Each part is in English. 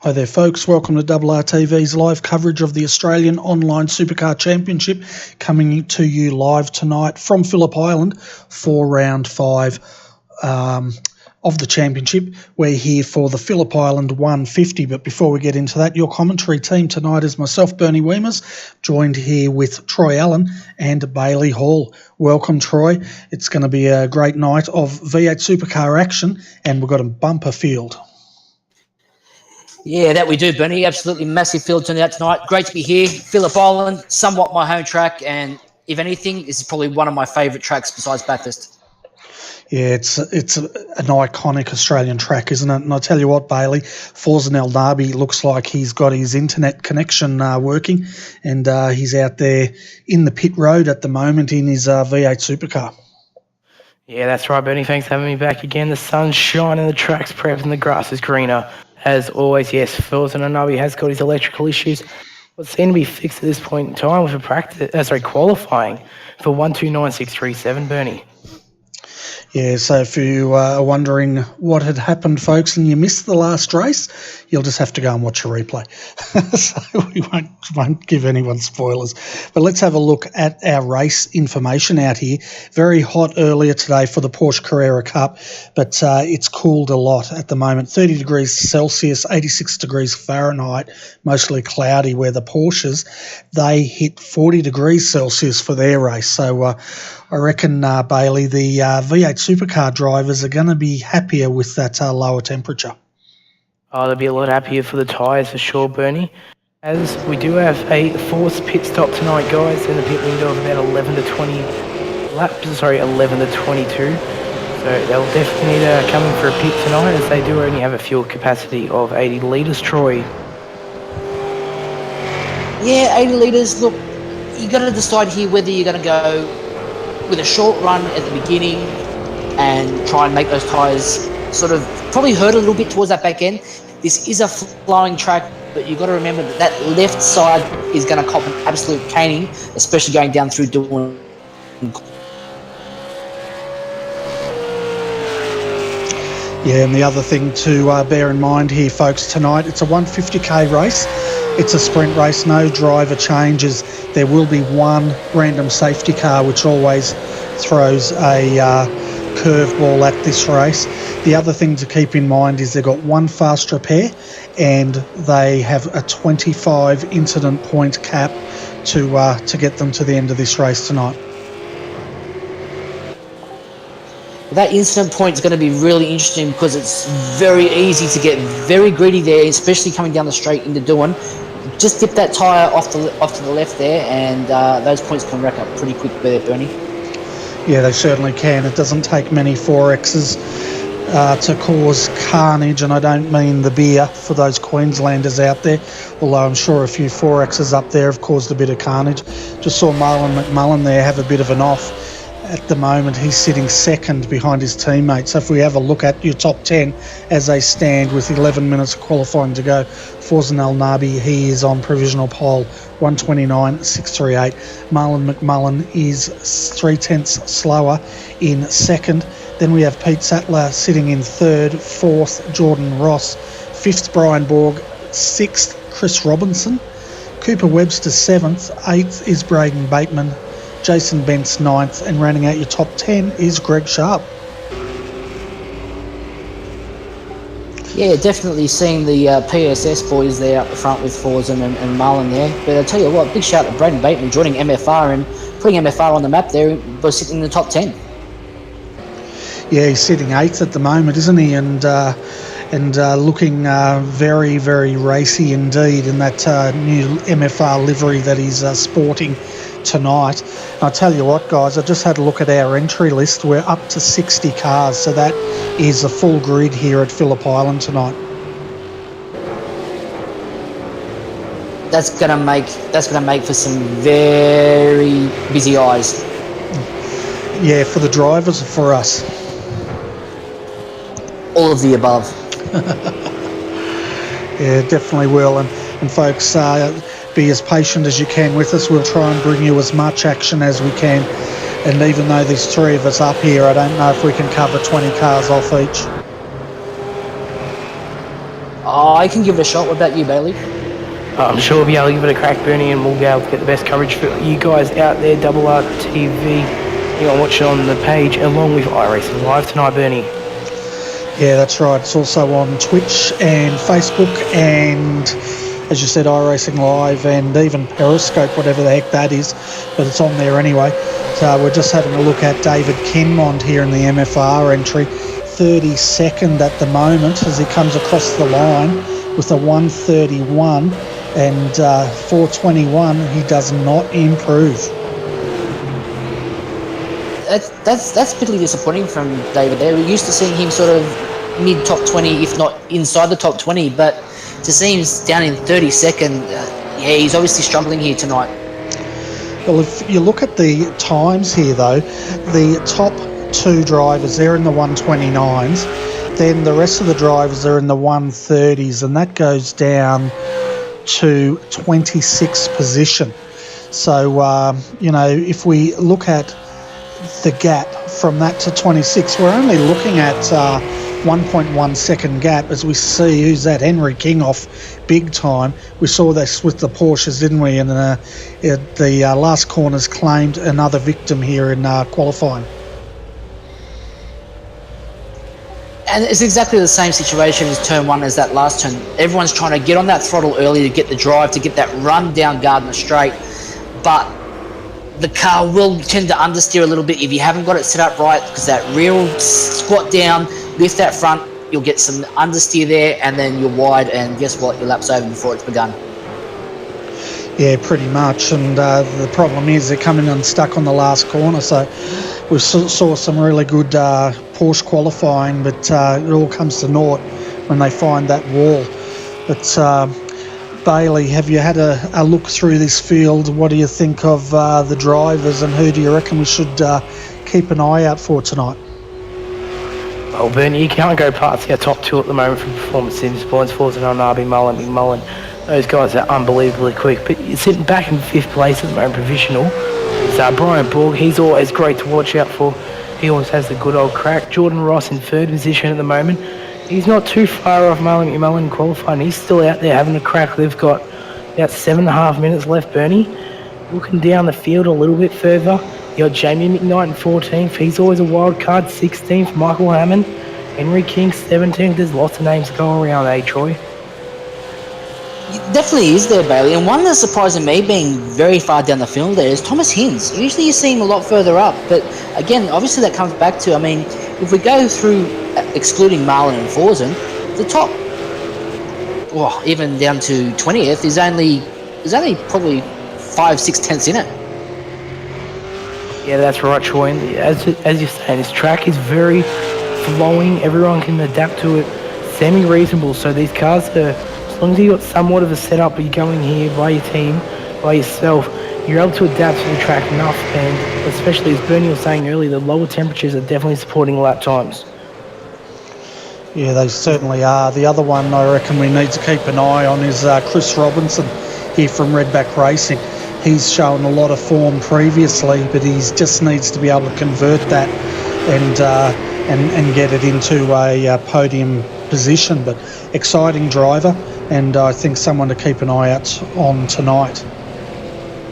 Hi there folks, welcome to RRTV's live coverage of the Australian Online Supercar Championship, coming to you live tonight from Phillip Island for round 5 of the championship. We're here for the Phillip Island 150, but before we get into that, your commentary team tonight is myself, Bernie Weemers, joined here with Troy Allen and Bailey Hall. Welcome, Troy. It's going to be a great night of V8 Supercar action, and we've got a bumper field. Yeah, that we do, Bernie. Absolutely massive field turnout tonight. Great to be here. Phillip Island, somewhat my home track, and if anything, this is probably one of my favourite tracks besides Bathurst. Yeah, it's an iconic Australian track, isn't it? And I tell you what, Bailey, Forza El Derby looks like he's got his internet connection working, and he's out there in the pit road at the moment in his V8 Supercar. Yeah, that's right, Bernie. Thanks for having me back again. The sun's shining, the track's prepped, and the grass is greener. As always, yes, Phillip Island has got his electrical issues, but seem to be fixed at this point in time with qualifying for 129637, Bernie. Yeah, so if you are wondering what had happened, folks, and you missed the last race, you'll just have to go and watch a replay. So we won't give anyone spoilers. But let's have a look at our race information out here. Very hot earlier today for the Porsche Carrera Cup, but it's cooled a lot at the moment. 30 degrees Celsius, 86 degrees Fahrenheit, mostly cloudy, where the Porsches, they hit 40 degrees Celsius for their race. So I reckon, Bailey, the V8 Supercar drivers are going to be happier with that lower temperature. Oh, they'll be a lot happier for the tyres for sure, Bernie. As we do have a forced pit stop tonight, guys, in the pit window of about 11 to 22. So they'll definitely need come in for a pit tonight, as they do only have a fuel capacity of 80 litres, Troy. Yeah, 80 litres. Look, you got to decide here whether you're going to go with a short run at the beginning and try and make those tyres sort of probably hurt a little bit towards that back end. This is a flowing track, but you've got to remember that left side is going to cop an absolute caning, especially going down through Dawn. Yeah, and the other thing to bear in mind here, folks, tonight, it's a 150k race. It's a sprint race, no driver changes. There will be one random safety car, which always throws a curveball at this race. The other thing to keep in mind is they've got one fast repair, and they have a 25 incident point cap to get them to the end of this race tonight. That incident point is going to be really interesting because it's very easy to get very greedy there, especially coming down the straight into Dawn. Just dip that tyre off to the left there, and those points can rack up pretty quick there, Bernie. Yeah, they certainly can. It doesn't take many 4Xs to cause carnage, and I don't mean the beer for those Queenslanders out there, although I'm sure a few 4Xs up there have caused a bit of carnage. Just saw Marlon McMullen there have a bit of an off. At the moment, he's sitting second behind his teammates. So if we have a look at your top 10 as they stand with 11 minutes of qualifying to go, Forza El Derby, he is on provisional pole, 129.638. Marlon McMullen is 0.3 slower in second. Then we have Pete Sattler sitting in third, fourth, Jordan Ross, fifth, Brian Borg, sixth, Chris Robinson, Cooper Webster seventh, eighth is Braden Bateman, Jason Bent's ninth, and rounding out your top 10 is Greg Sharp. Yeah, definitely seeing the PSS boys there up the front with Forza and Marlon there. But I'll tell you what, big shout out to Braden Bateman joining MFR and putting MFR on the map there by sitting in the top 10. Yeah, he's sitting 8th at the moment, isn't he? And looking very, very racy indeed in that new MFR livery that he's sporting tonight. And I tell you what, guys, I just had a look at our entry list. We're up to 60 cars, so that is a full grid here at Phillip Island tonight. That's gonna make for some very busy eyes. Yeah, for the drivers or for us? All of the above. Yeah, definitely will. And folks, be as patient as you can with us. We'll try and bring you as much action as we can. And even though there's 3 of us up here, I don't know if we can cover 20 cars off each. Oh, I can give it a shot. What about you, Bailey? I'm sure we'll be able to give it a crack, Bernie, and we'll be able to get the best coverage for you guys out there. RRTV, you can watch it on the page along with iRacing Live tonight, Bernie. Yeah, that's right. It's also on Twitch and Facebook and, as you said, iRacing Live and even Periscope, whatever the heck that is, but it's on there anyway. So we're just having a look at David Kenmond here in the MFR entry, 32nd at the moment as he comes across the line with a 131 and 421. He does not improve. That's particularly disappointing from David there. We're used to seeing him sort of mid top 20, if not inside the top 20, but to see him down in 32nd, yeah, he's obviously struggling here tonight. Well, if you look at the times here, though, the top two drivers, they're in the 129s. Then the rest of the drivers are in the 130s, and that goes down to 26th position. So, if we look at the gap from that to 26, we're only looking at 1.1 second gap as we see who's that, Henry King off big time. We saw this with the Porsches, didn't we? And the last corners claimed another victim here in qualifying. And it's exactly the same situation as turn one as that last turn. Everyone's trying to get on that throttle early to get the drive, to get that run down Gardner Straight. But the car will tend to understeer a little bit if you haven't got it set up right, because that rear will squat down, lift that front, you'll get some understeer there, and then you're wide, and guess what? Your lap's over before it's begun. Yeah, pretty much. And the problem is they're coming unstuck on the last corner. So we saw some really good Porsche qualifying, but it all comes to naught when they find that wall. But Bailey, have you had a look through this field? What do you think of the drivers, and who do you reckon we should keep an eye out for tonight? Well, Bernie, you can't go past our top two at the moment from performance sims points. Forza Nabi, McMullen. Those guys are unbelievably quick. But you're sitting back in fifth place at the moment, provisional. It's Brian Borg. He's always great to watch out for. He always has the good old crack. Jordan Ross in third position at the moment. He's not too far off McMullen qualifying. He's still out there having a crack. They've got about 7.5 minutes left, Bernie. Looking down the field a little bit further, you got Jamie McKnight in 14th. He's always a wild card. 16th, Michael Hammond. Henry King, 17th. There's lots of names going around, Troy? It definitely is there, Bailey. And one that's surprising me being very far down the field there is Thomas Hinz. Usually you see him a lot further up. But again, obviously that comes back to, if we go through excluding Marlon and Forzen, the top, even down to 20th, is only probably 5-6 tenths in it. Yeah, that's right, Troy. And as you're saying, this track is very flowing. Everyone can adapt to it. Semi-reasonable. So these cars are, as long as you've got somewhat of a setup, but you're going here by your team, by yourself, you're able to adapt to the track enough. And especially, as Bernie was saying earlier, the lower temperatures are definitely supporting lap times. Yeah, they certainly are. The other one I reckon we need to keep an eye on is Chris Robinson here from Redback Racing. He's shown a lot of form previously, but he just needs to be able to convert that and get it into a podium position. But exciting driver, and I think someone to keep an eye out on tonight.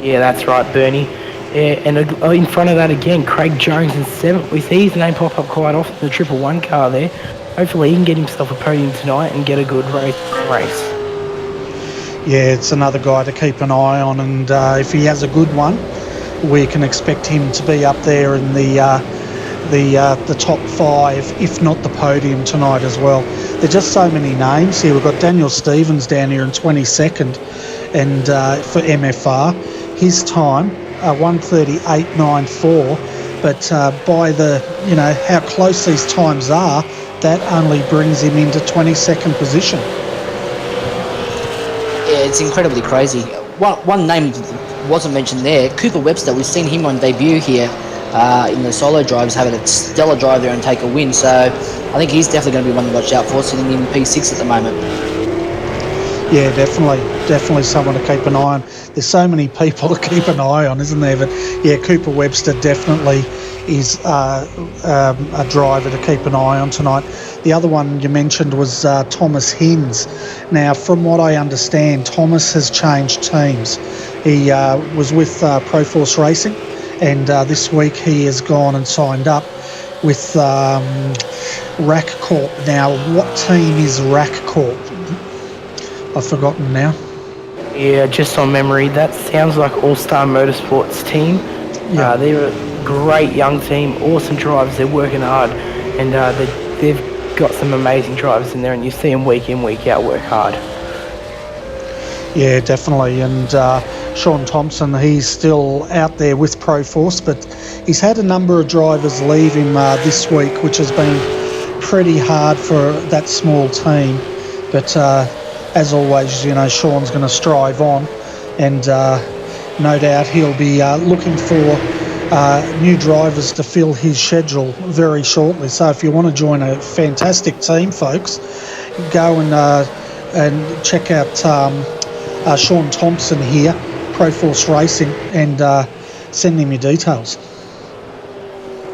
Yeah, that's right, Bernie. Yeah, and in front of that again, Craig Jones in 7th. We see his name pop up quite often, the 111 car there. Hopefully he can get himself a podium tonight and get a good race. Yeah, it's another guy to keep an eye on, and if he has a good one, we can expect him to be up there in the top 5, if not the podium tonight as well. There's just so many names here. We've got Daniel Stevens down here in 22nd, and for MFR, his time 1:38.94. But by how close these times are, that only brings him into 22nd position. Yeah, it's incredibly crazy. One name wasn't mentioned there, Cooper Webster. We've seen him on debut here in the solo drives, having a stellar drive there and take a win. So I think he's definitely going to be one to watch out for, sitting in P6 at the moment. Yeah, definitely someone to keep an eye on. There's so many people to keep an eye on, isn't there? But yeah, Cooper Webster definitely is a driver to keep an eye on tonight. The other one you mentioned was Thomas Hinds. Now, from what I understand, Thomas has changed teams. He was with Proforce Racing, and this week he has gone and signed up with RAC Corp. Now, what team is RAC Corp? I've forgotten now. Yeah, just on memory, that sounds like All-Star Motorsports team. Yeah. They're a great young team, awesome drivers. They're working hard, and they've got some amazing drivers in there, and you see them week in, week out work hard. Yeah, definitely. And Sean Thompson, he's still out there with Proforce, but he's had a number of drivers leave him this week, which has been pretty hard for that small team. But as always, you know, Sean's going to strive on, and no doubt he'll be looking for new drivers to fill his schedule very shortly. So if you want to join a fantastic team, folks, go and check out Sean Thompson here, Proforce Racing, and send him your details.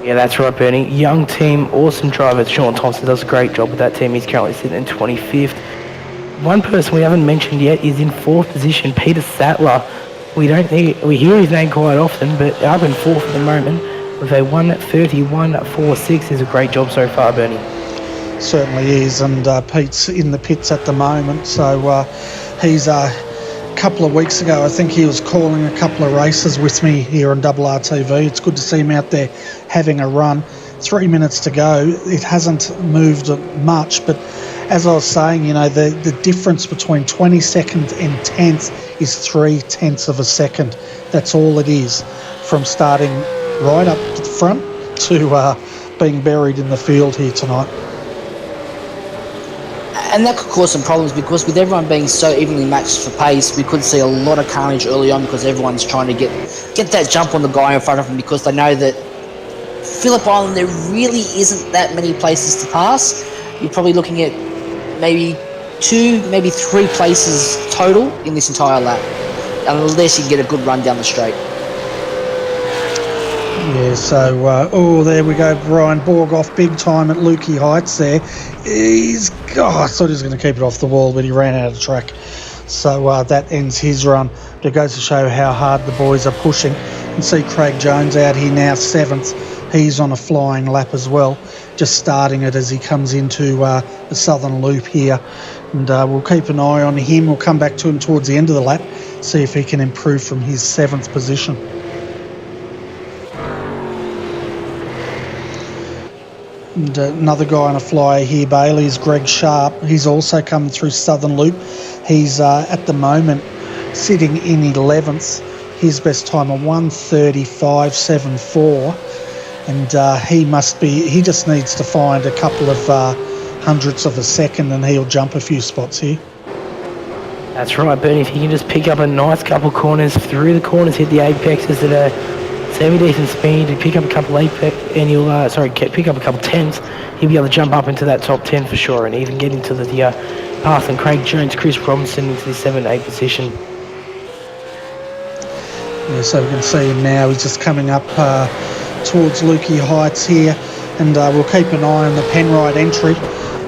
Yeah, that's right, Bernie. Young team, awesome driver. Sean Thompson does a great job with that team. He's currently sitting in 25th. One person we haven't mentioned yet is in 4th position, Peter Sattler. We hear his name quite often, but up in 4th at the moment with a 1:31.46 is a great job so far, Bernie. Certainly is, and Pete's in the pits at the moment, so he's a couple of weeks ago, I think he was calling a couple of races with me here on RRTV. It's good to see him out there having a run. 3 minutes to go. It hasn't moved much, but as I was saying, you know, the difference between 22nd and 10th is 0.3 of a second. That's all it is, from starting right up to the front to being buried in the field here tonight. And that could cause some problems, because with everyone being so evenly matched for pace, we could see a lot of carnage early on, because everyone's trying to get that jump on the guy in front of them, because they know that Phillip Island, there really isn't that many places to pass. You're probably looking at maybe 2, maybe 3 places total in this entire lap, unless you can get a good run down the straight. Yeah, so, there we go. Brian Borgoff, big time at Lukey Heights there. I thought he was going to keep it off the wall, but he ran out of track. So that ends his run. But it goes to show how hard the boys are pushing. You can see Craig Jones out here now, 7th. He's on a flying lap as well, just starting it as he comes into the southern loop here. And we'll keep an eye on him. We'll come back to him towards the end of the lap, see if he can improve from his 7th position. And another guy on a flyer here, Bailey, is Greg Sharp. He's also coming through Southern Loop. He's at the moment sitting in 11th. His best time a 1:35.74, and he just needs to find a couple of hundredths of a second, and he'll jump a few spots here. That's right, Bernie. If you can just pick up a nice couple corners, through the corners, hit the apexes at a semi-decent speed, and pick up a couple apex, and he'll pick up a couple tenths, he'll be able to jump up into that top 10 for sure, and even get into the path and Craig Jones, Chris Robinson into the 7-8 position. Yeah, so we can see him now. He's just coming up towards Lukey Heights here, and we'll keep an eye on the Penrite entry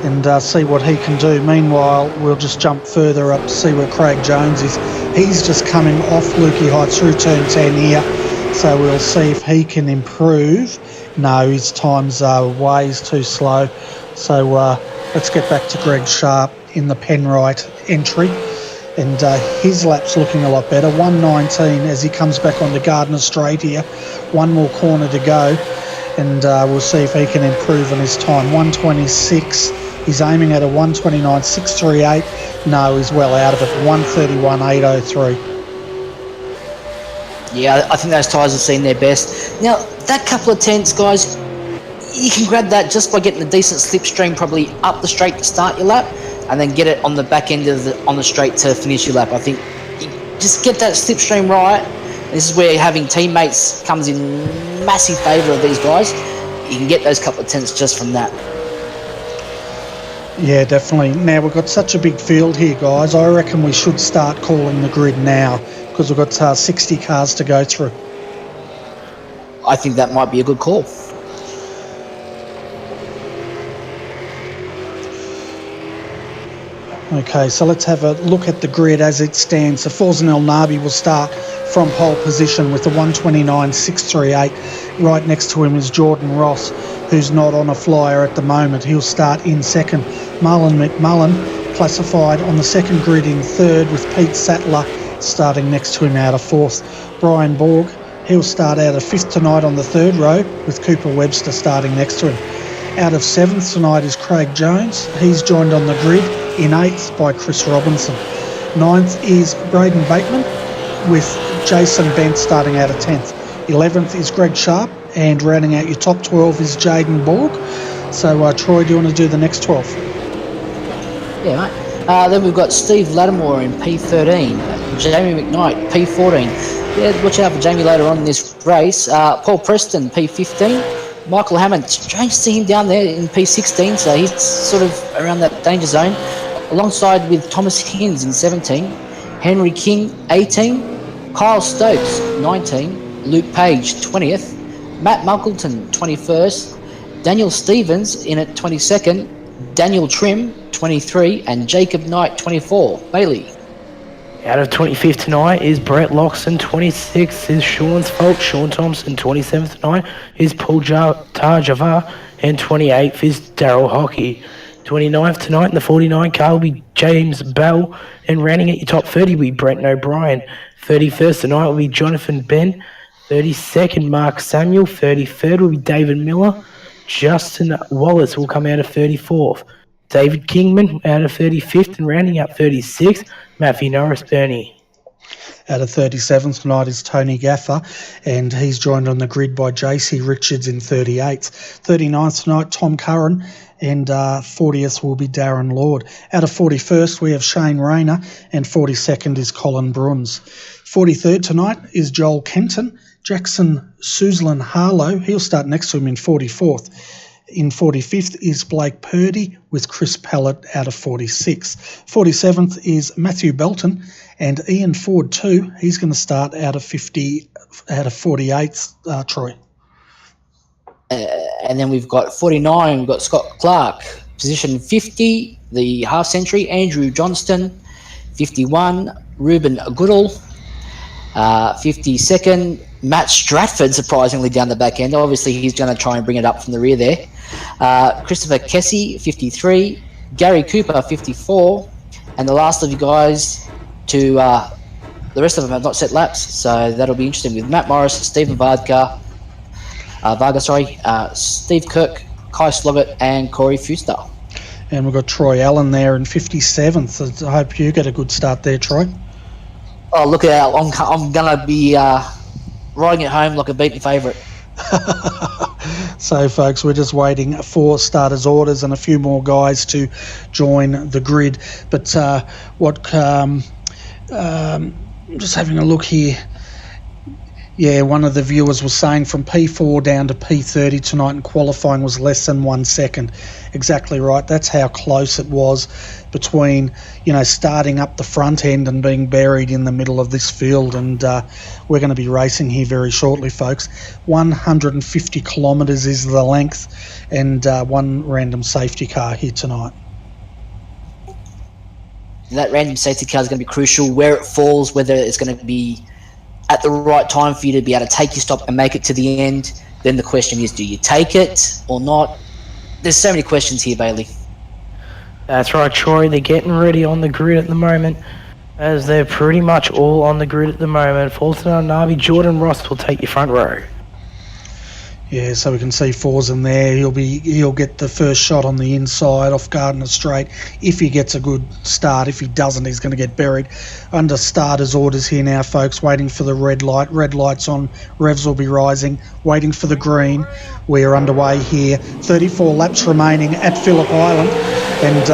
and see what he can do. Meanwhile, we'll just jump further up to see where Craig Jones is. He's just coming off Lukey Heights through turn 10 here, so we'll see if he can improve. No, his time's ways too slow. So let's get back to Greg Sharp in the Penrite entry. And his lap's looking a lot better. 1:19 as he comes back onto Gardner Straight here. One more corner to go, and we'll see if he can improve on his time. 1:26. He's aiming at a 1:29.638. No, he's well out of it. 1:31.803. Yeah, I think those tyres have seen their best. Now, that couple of tenths, guys, you can grab that just by getting a decent slipstream probably up the straight to start your lap, and then get it on the back end of on the straight to finish your lap. I think you just get that slipstream right. This is where having teammates comes in massive favour of these guys. You can get those couple of tenths just from that. Yeah, definitely. Now, we've got such a big field here, guys. I reckon we should start calling the grid now, because we've got 60 cars to go through. I think that might be a good call. Okay, so let's have a look at the grid as it stands. So Forza El Nabi will start from pole position with the 129.638. Right next to him is Jordan Ross, who's not on a flyer at the moment. He'll start in second. Marlon McMullen classified on the second grid in third, with Pete Sattler starting next to him out of fourth. Brian Borg, he'll start out of fifth tonight on the third row, with Cooper Webster starting next to him. Out of seventh tonight is Craig Jones. He's joined on the grid in eighth by Chris Robinson. Ninth is Braden Bateman, with Jason Bent starting out of 10th. 11th is Greg Sharp, and rounding out your top 12 is Jaden Borg. So, Troy, do you want to do the next 12? Yeah, mate. Then we've got Steve Lattimore in P13, Jamie McKnight, P14. Yeah, watch out for Jamie later on in this race. Paul Preston, P15. Michael Hammond, strange to see him down there in P16, so he's sort of around that danger zone. Alongside with Thomas Higgins in 17, Henry King, 18, Kyle Stokes, 19, Luke Page, 20th, Matt Muggleton, 21st, Daniel Stevens in at 22nd, Daniel Trim, 23, and Jacob Knight, 24. Bailey. Out of 25th tonight is Brett Loxton, 26th is Sean's Fault, Sean Thompson, 27th tonight is Paul Tarjava, and 28th is Daryl Hockey. 29th tonight in the 49 car will be James Bell, and rounding at your top 30 will be Brent O'Brien. 31st tonight will be Jonathan Ben, 32nd Mark Samuel, 33rd will be David Miller, Justin Wallace will come out of 34th. David Kingman out of 35th, and rounding up 36th, Matthew Norris Burney. Out of 37th tonight is Tony Gaffer, and he's joined on the grid by JC Richards in 38th. 39th tonight, Tom Curran, and 40th will be Darren Lord. Out of 41st, we have Shane Rayner, and 42nd is Colin Bruns. 43rd tonight is Joel Kenton. Jackson Suzlin Harlow, he'll start next to him in 44th. In 45th is Blake Purdy, with Chris Pallett out of 46th. 47th is Matthew Belton, and Ian Ford too. He's going to start out of 48th, Troy. And then we've got 49, we've got Scott Clark, position 50, the half century, Andrew Johnston, 51, Ruben Goodall, 52nd, Matt Stratford, surprisingly down the back end. Obviously, he's going to try and bring it up from the rear there. Christopher Kessie, 53, Gary Cooper, 54, and the last of you guys to the rest of them have not set laps, so that'll be interesting with Matt Morris, Stephen Varga, Steve Kirk, Kai Sloggett, and Corey Fuster. And we've got Troy Allen there in 57th. I hope you get a good start there, Troy. Oh, look out. I'm going to be riding it home like a beaten favourite. So, folks, we're just waiting for starters' orders and a few more guys to join the grid. But just having a look here. Yeah, one of the viewers was saying from P4 down to P30 tonight in qualifying was less than 1 second. Exactly right. That's how close it was between, starting up the front end and being buried in the middle of this field. And we're going to be racing here very shortly, folks. 150 kilometres is the length, and one random safety car here tonight. That random safety car is going to be crucial. Where it falls, whether it's going to be at the right time for you to be able to take your stop and make it to the end, then the question is, do you take it or not? There's so many questions here, Bailey. That's right, Troy. They're getting ready on the grid at the moment, as they're pretty much all on the grid at the moment. Fulton and Navi, Jordan Ross will take your front row. Yeah, so we can see Forsen there. He'll get the first shot on the inside off Gardner Straight if he gets a good start. If he doesn't, he's going to get buried. Under starters' orders here now, folks, waiting for the red light. Red light's on. Revs will be rising. Waiting for the green. We are underway here. 34 laps remaining at Phillip Island, and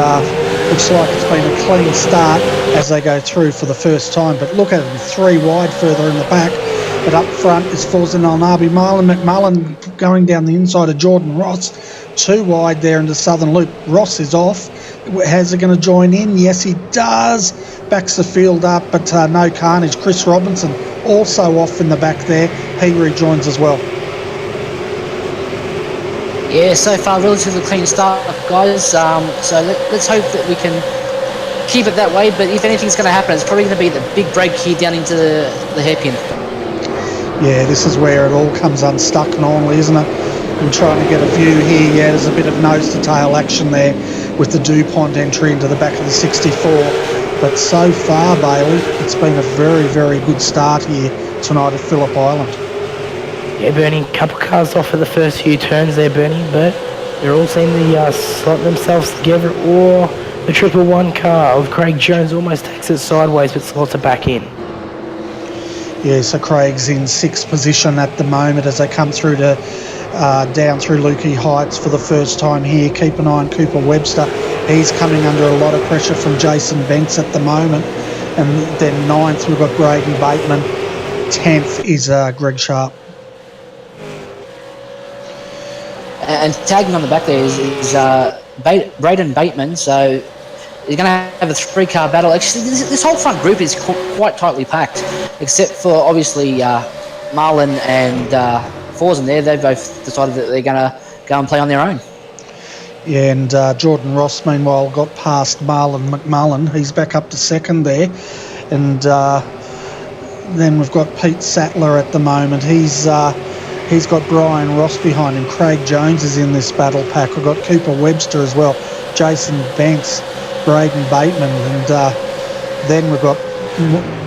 looks like it's been a clean start as they go through for the first time. But look at it, 3 wide further in the back. But up front is Forsen El Nabi. Marlon McMullen going down the inside of Jordan Ross. 2 wide there into Southern Loop. Ross is off. How's he going to join in? Yes, he does. Backs the field up, but no carnage. Chris Robinson also off in the back there. He rejoins as well. Yeah, so far relatively clean start, guys. So let's hope that we can keep it that way. But if anything's going to happen, it's probably going to be the big break here down into the hairpin. Yeah, this is where it all comes unstuck normally, isn't it? I'm trying to get a view here. Yeah, there's a bit of nose-to-tail action there with the DuPont entry into the back of the 64. But so far, Bailey, it's been a very, very good start here tonight at Phillip Island. Yeah, Bernie, a couple cars off for the first few turns there, Bernie, but they're all seem to slot themselves together, or the 111 car of Craig Jones almost takes it sideways but slots it back in. Yeah, so Craig's in 6th position at the moment as they come through to down through Lukey Heights for the first time here. Keep an eye on Cooper Webster. He's coming under a lot of pressure from Jason Bentz at the moment. And then 9th, we've got Braden Bateman. 10th is Greg Sharp. And tagging on the back there is Braden Bateman. So you're going to have a 3-car battle. Actually, this whole front group is quite tightly packed, except for obviously Marlon and Forsen there. They've both decided that they're going to go and play on their own. Yeah, and Jordan Ross, meanwhile, got past Marlon McMullen. He's back up to 2nd there. And then we've got Pete Sattler at the moment. He's got Brian Ross behind him. Craig Jones is in this battle pack. We've got Cooper Webster as well. Jason Bentz, Braden Bateman, and then we've got,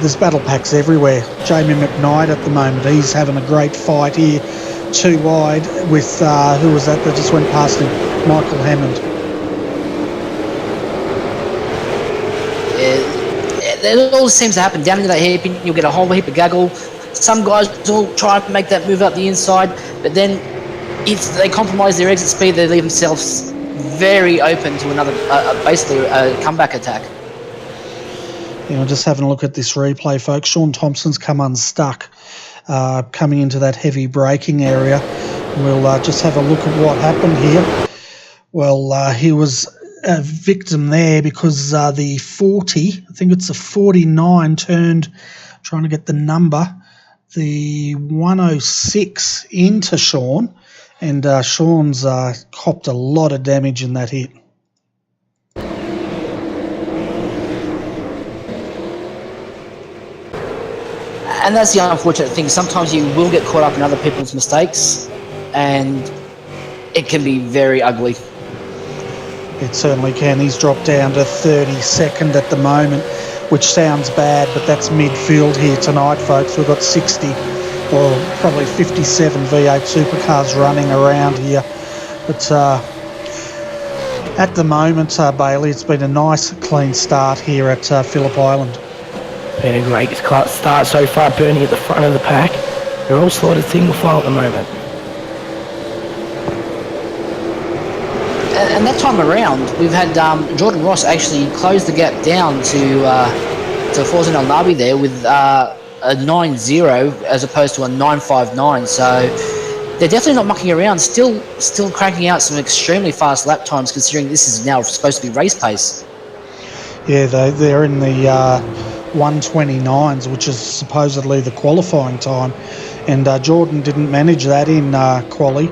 there's battle packs everywhere. Jamie McKnight at the moment. He's having a great fight here. 2 wide with, who was that just went past him? Michael Hammond. Yeah, it all seems to happen down into that hairpin. You'll get a whole heap of gaggle. Some guys will try and make that move up the inside, but then if they compromise their exit speed, they leave themselves very open to another, basically a comeback attack. You know, just having a look at this replay, folks. Sean Thompson's come unstuck, coming into that heavy braking area. We'll just have a look at what happened here. Well, he was a victim there because the 40, I think it's a 49, turned, trying to get the number, the 106 into Sean, and Sean's copped a lot of damage in that hit. And that's the unfortunate thing. Sometimes you will get caught up in other people's mistakes, and it can be very ugly. It certainly can. He's dropped down to 32nd at the moment, which sounds bad, but that's midfield here tonight, folks. We've got 60 or probably 57 V8 supercars running around here. But at the moment, Bailey, it's been a nice, clean start here at Phillip Island. Been a great start so far, Bernie at the front of the pack. They're all slotted single file at the moment. And that time around, we've had Jordan Ross actually close the gap down to Forsen El Nabi there with a 9-0 as opposed to a 9.59. So they're definitely not mucking around. Still cranking out some extremely fast lap times, considering this is now supposed to be race pace. Yeah, they're in the 129s, which is supposedly the qualifying time. And Jordan didn't manage that in quali.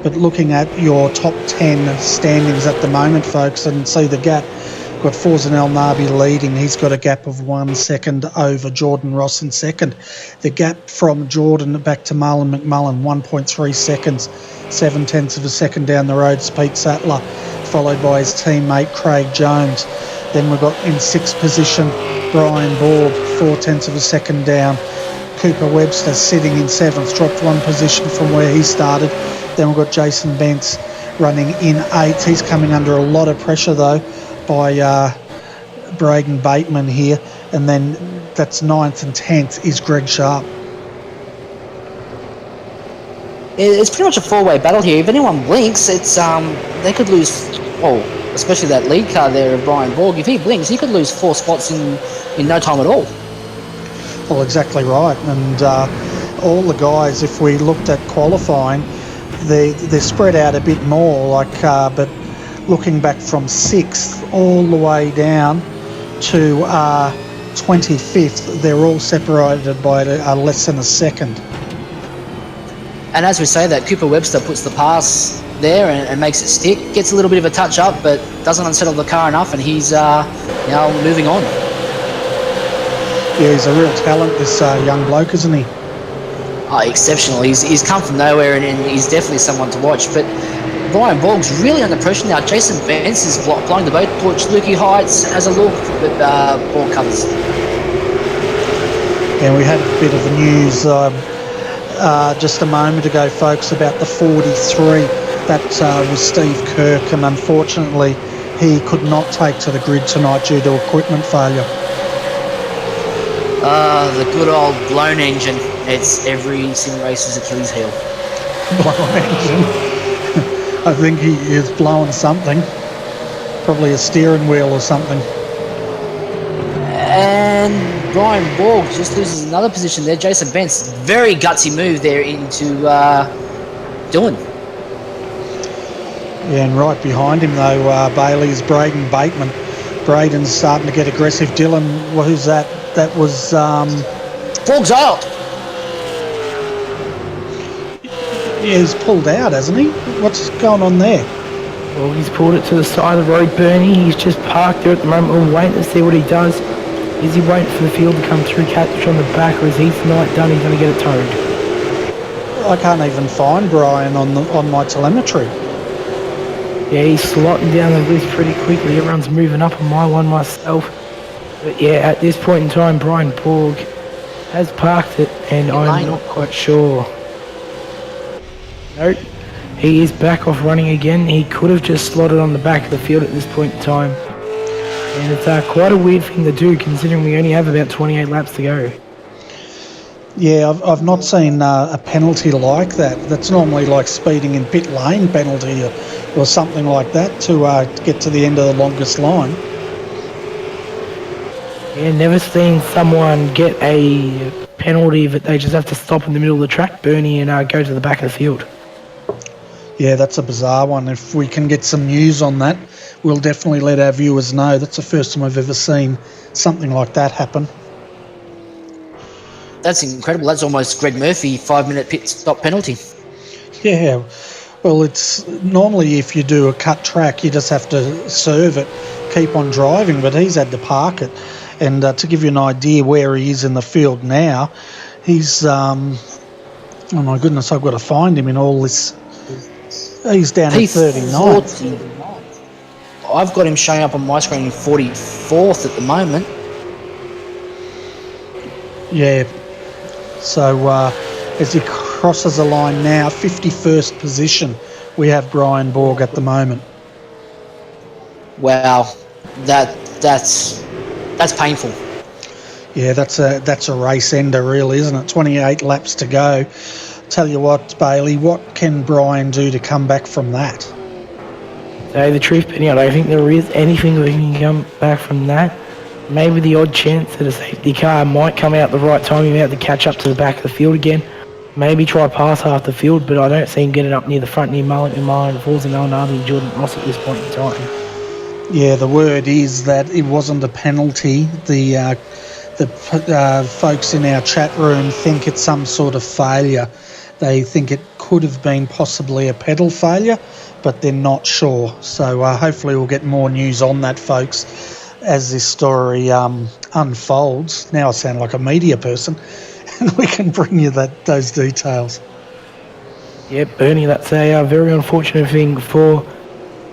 But looking at your top 10 standings at the moment, folks, and see the gap. Got Forsen El Nabi leading. He's got a gap of 1 second over Jordan Ross in second. The gap from Jordan back to Marlon McMullen, 1.3 seconds. 0.7 of a second down the road is Pete Sattler, followed by his teammate Craig Jones. Then we've got in 6th position Brian Borg, 0.4 of a second down. Cooper Webster sitting in 7th, dropped 1 position from where he started. Then we've got Jason Bentz running in 8th. He's coming under a lot of pressure, though, by Braden Bateman here. And then that's 9th and 10th is Greg Sharp. It's pretty much a 4-way battle here. If anyone blinks, it's they could lose, well, especially that lead car there of Brian Borg. If he blinks, he could lose 4 spots in no time at all. Well, exactly right. And all the guys, if we looked at qualifying, they're spread out a bit more, but looking back from 6th all the way down to 25th, they're all separated by less than a second. And as we say that, Cooper Webster puts the pass there and makes it stick. Gets a little bit of a touch up, but doesn't unsettle the car enough, and he's now moving on. Yeah, he's a real talent, this young bloke, isn't he? Oh, exceptional. He's come from nowhere, and he's definitely someone to watch. But Brian Borg's really under pressure now. Jason Vance is blowing the boat torch. Lukey Heights has a look, but Borg covers. And we had a bit of news just a moment ago, folks, about the 43. That was Steve Kirk, and unfortunately he could not take to the grid tonight due to equipment failure. The good old blown engine. It's every sim racer's Achilles heel. Blown engine. I think he is blowing something. Probably a steering wheel or something. And Brian Borg just loses another position there. Jason Vance, very gutsy move there into Dylan. Yeah, and right behind him though, Bailey is Braden Bateman. Braden's starting to get aggressive. Dylan, who's that? That was Borg's out. Yeah, he's pulled out, hasn't he? What's going on there? Well, he's pulled it to the side of the road, Bernie. He's just parked there at the moment. We'll wait to see what he does. Is he waiting for the field to come through, catch on the back, or is he tonight done? He's going to get it towed. I can't even find Brian on my telemetry. Yeah, he's slotting down the list pretty quickly. Everyone's moving up on my one myself. But yeah, at this point in time, Brian Borg has parked it, and I'm not quite sure. Nope, he is back off running again. He could have just slotted on the back of the field at this point in time. And it's quite a weird thing to do, considering we only have about 28 laps to go. Yeah, I've not seen a penalty like that. That's normally like speeding in pit lane penalty or something like that to get to the end of the longest line. Yeah, never seen someone get a penalty that they just have to stop in the middle of the track, Bernie, and go to the back of the field. Yeah, that's a bizarre one. If we can get some news on that, we'll definitely let our viewers know. That's the first time I've ever seen something like that happen. That's incredible. That's almost Greg Murphy 5-minute pit stop penalty. Yeah, well, it's normally if you do a cut track, you just have to serve it, keep on driving, but he's had to park it. And to give you an idea where he is in the field now, he's, oh my goodness, I've got to find him in all this. He's down at 39th. I've got him showing up on my screen 44th at the moment. Yeah. So as he crosses the line now, 51st position, we have Brian Borg at the moment. Wow, that's painful. Yeah, that's a race ender, really, isn't it? 28 laps to go. Tell you what, Bailey, what can Brian do to come back from that? Tell you the truth, Benny, I don't think there is anything that can come back from that. Maybe the odd chance that a safety car might come out the right time, he might have to catch up to the back of the field again. Maybe try pass half the field, but I don't see him getting up near the front near Mullen, Falls and Alnarby and Jordan Ross at this point in time. Yeah, the word is that it wasn't a penalty. The folks in our chat room think it's some sort of failure. They think it could have been possibly a pedal failure, but they're not sure. So hopefully we'll get more news on that, folks, as this story unfolds. Now I sound like a media person, and we can bring you those details. Yeah, Bernie, that's a very unfortunate thing for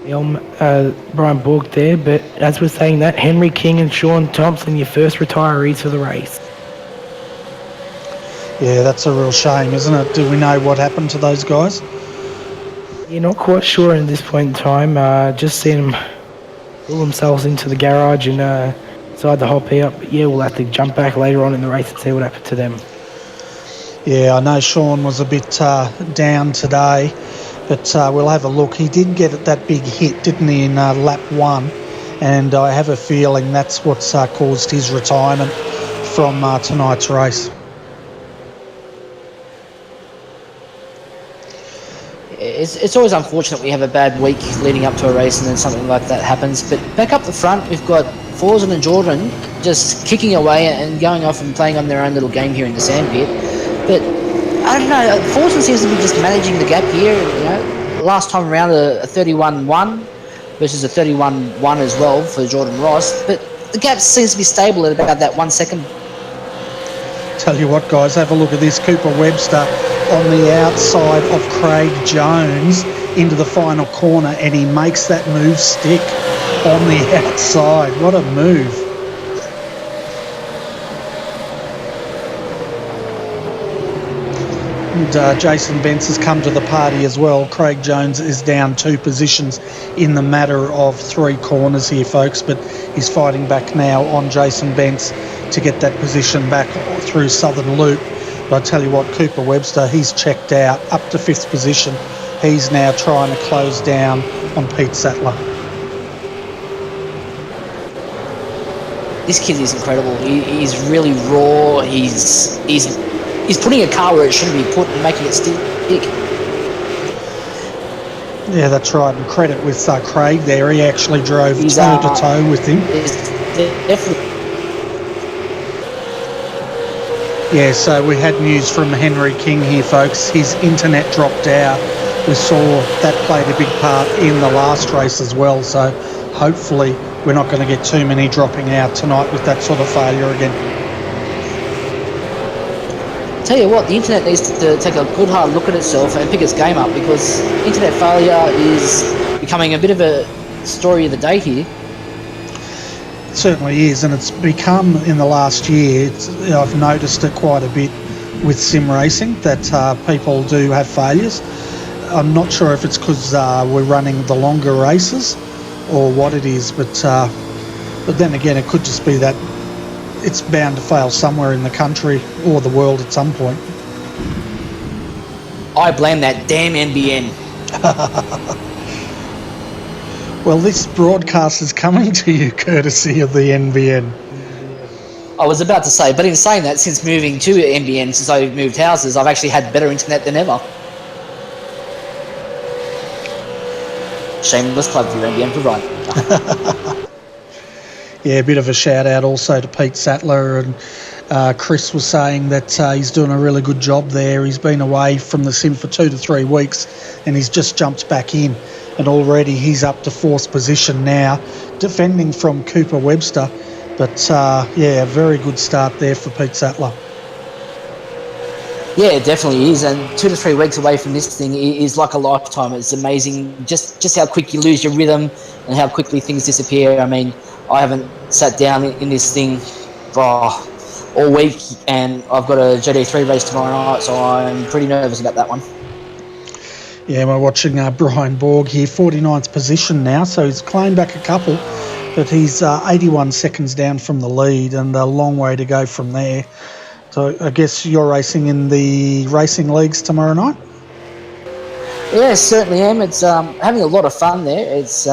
Brian Borg there, but as we're saying that, Henry King and Sean Thompson, your first retirees for the race. Yeah, that's a real shame, isn't it? Do we know what happened to those guys? You're not quite sure at this point in time. Just seen them pull themselves into the garage and decide to hop out. But yeah, we'll have to jump back later on in the race and see what happened to them. Yeah, I know Sean was a bit down today, but we'll have a look. He did get that big hit, didn't he, in lap 1? And I have a feeling that's what's caused his retirement from tonight's race. It's always unfortunate we have a bad week leading up to a race and then something like that happens. But back up the front, we've got Forsen and Jordan just kicking away and going off and playing on their own little game here in the sandpit. But I don't know, Forsen seems to be just managing the gap here. You know, last time around a 31-1 versus a 31-1 as well for Jordan Ross, but the gap seems to be stable at about that 1 second. Tell you what, guys, have a look at this. Cooper Webster on the outside of Craig Jones into the final corner, and he makes that move stick on the outside. What a move. And Jason Bence has come to the party as well. Craig Jones is down 2 positions in the matter of 3 corners here, folks, but he's fighting back now on Jason Bence to get that position back through Southern Loop. But I tell you what, Cooper Webster, he's checked out up to 5th position. He's now trying to close down on Pete Sattler. This kid is incredible. He's really raw. He's putting a car where it shouldn't be put and making it stick. Yeah, that's right. And credit with Craig there. He actually drove toe-to-toe with him. Definitely. Yeah, so we had news from Henry King here, folks. His internet dropped out. We saw that played a big part in the last race as well. So hopefully we're not going to get too many dropping out tonight with that sort of failure again. Tell you what, the internet needs to take a good hard look at itself and pick its game up, because internet failure is becoming a bit of a story of the day here. It certainly is, and it's become in the last year, I've noticed it quite a bit with sim racing, that people do have failures. I'm not sure if it's because we're running the longer races or what it is, but then again, it could just be that it's bound to fail somewhere in the country or the world at some point. I blame that damn NBN. Well, this broadcast is coming to you courtesy of the NBN. I was about to say, but in saying that, since moving to NBN, since I moved houses, I've actually had better internet than ever. Shameless plug for your NBN provider. Yeah, a bit of a shout out also to Pete Sattler, and Chris was saying that he's doing a really good job there. He's been away from the sim for 2 to 3 weeks and he's just jumped back in, and already he's up to 4th position now, defending from Cooper Webster. But yeah, a very good start there for Pete Sattler. Yeah, it definitely is, and 2 to 3 weeks away from this thing is like a lifetime. It's amazing just how quick you lose your rhythm and how quickly things disappear. I mean, I haven't sat down in this thing for all week, and I've got a GD3 race tomorrow night, so I'm pretty nervous about that one. Yeah, we're watching Brian Borg here, 49th position now, so he's claimed back a couple, but he's 81 seconds down from the lead and a long way to go from there. So I guess you're racing in the racing leagues tomorrow night? Yeah, certainly am. It's having a lot of fun there. It's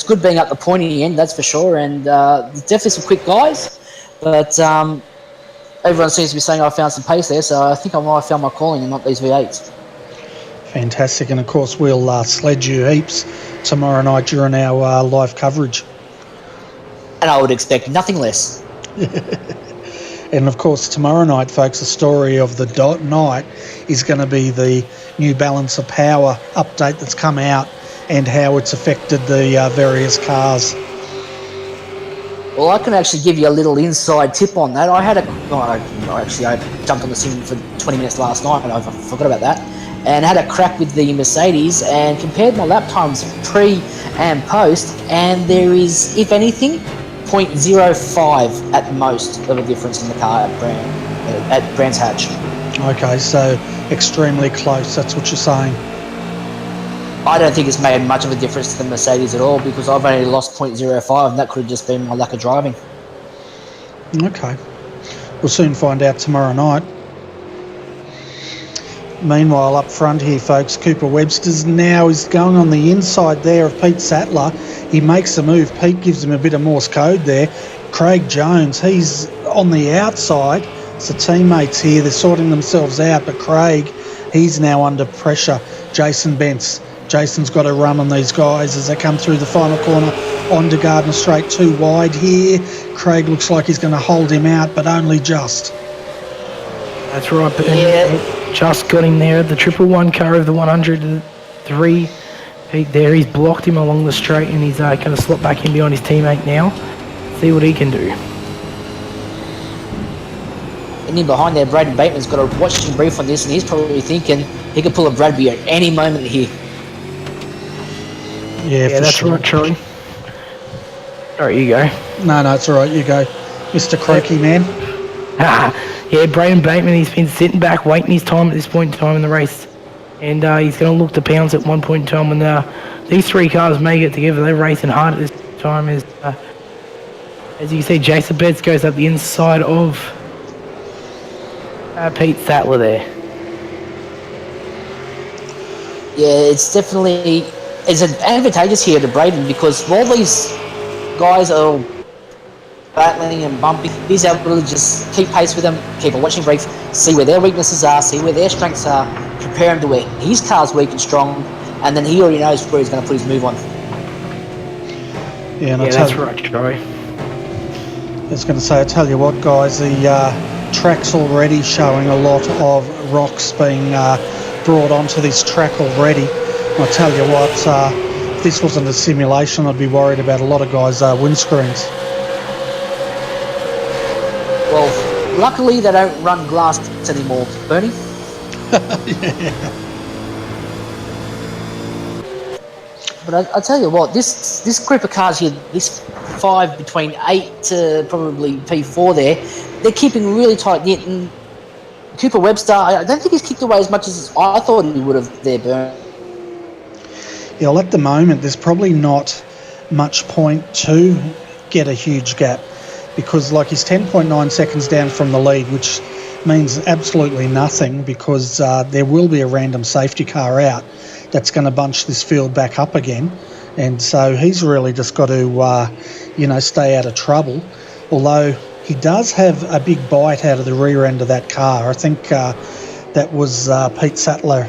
good being up the pointy end, that's for sure, and there's definitely some quick guys, but everyone seems to be saying I found some pace there, so I think I might have found my calling and not these V8s. Fantastic, and of course we'll sledge you heaps tomorrow night during our live coverage. And I would expect nothing less. And of course tomorrow night, folks, the story of the night is going to be the new balance of power update that's come out and how it's affected the various cars. Well, I can actually give you a little inside tip on that. I jumped on the sim for 20 minutes last night, and I forgot about that, and had a crack with the Mercedes and compared my lap times pre and post, and there is, if anything, 0.05 at most of a difference in the car at Brands Hatch. Okay, so extremely close, that's what you're saying. I don't think it's made much of a difference to the Mercedes at all, because I've only lost 0.05, and that could have just been my lack of driving. Okay. We'll soon find out tomorrow night. Meanwhile, up front here, folks, Cooper Webster's now is going on the inside there of Pete Sattler. He makes a move. Pete gives him a bit of Morse code there. Craig Jones, he's on the outside. So teammates here, they're sorting themselves out, but Craig, he's now under pressure. Jason Bence. Jason's got a run on these guys as they come through the final corner onto Gardner Straight, too wide here. Craig looks like he's going to hold him out, but only just. That's right, but just got him there. The 111 car of the 103 Pete there, he's blocked him along the straight and he's going to slot back in behind his teammate now. See what he can do. And in behind there, Braden Bateman's got a watching brief on this, and he's probably thinking he could pull a Bradby at any moment here. Yeah, that's sure. right, Charlie. All right, you go. No, it's all right. You go, Mr. Croaky man. Yeah, Braden Bateman, he's been sitting back waiting his time at this point in time in the race. And he's going to look to pounce at one point in time when these three cars make it together. They're racing hard at this time. As you can see, Jason Betts goes up the inside of Pete Sattler there. Yeah, it's definitely advantageous here to Braden, because while these guys are battling and bumping, he's able to just keep pace with them, keep a watching brief, see where their weaknesses are, see where their strengths are, compare him to where his car's weak and strong, and then he already knows where he's going to put his move on. Yeah, that's right, Troy. I was going to say, I tell you what, guys, the track's already showing a lot of rocks being brought onto this track already. And I tell you what, if this wasn't a simulation, I'd be worried about a lot of guys' windscreens. Well, luckily they don't run glass anymore, Bernie. Yeah. But I tell you what, this group of cars here, this 5 between 8 to probably P4 there, they're keeping really tight knit. And Cooper Webster, I don't think he's kicked away as much as I thought he would have there, Bern. Yeah, well, at the moment, there's probably not much point to get a huge gap, because like he's 10.9 seconds down from the lead, which means absolutely nothing, because there will be a random safety car out that's going to bunch this field back up again. And so he's really just got to, stay out of trouble. Although he does have a big bite out of the rear end of that car. I think that was Pete Sattler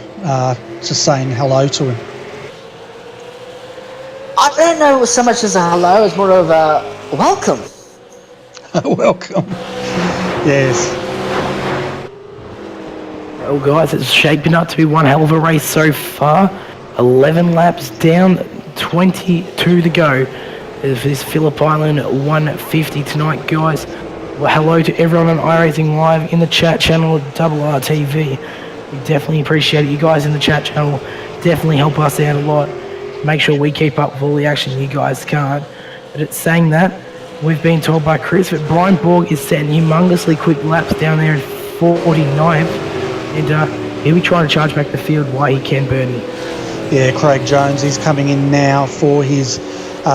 just saying hello to him. I don't know so much as a hello, it's more of a welcome. Welcome. Yes. Well, guys, it's shaping up to be one hell of a race so far. 11 laps down, 22 to go. This Phillip Island 150 tonight, guys. Well, hello to everyone on iRacing Live in the chat channel at RRTV. We definitely appreciate it. You guys in the chat channel definitely help us out a lot. Make sure we keep up with all the action you guys can't. But it's saying that, we've been told by Chris that Brian Borg is setting humongously quick laps down there in 49th. And he'll be trying to charge back the field while he can, Bernie. Yeah, Craig Jones, he's coming in now for his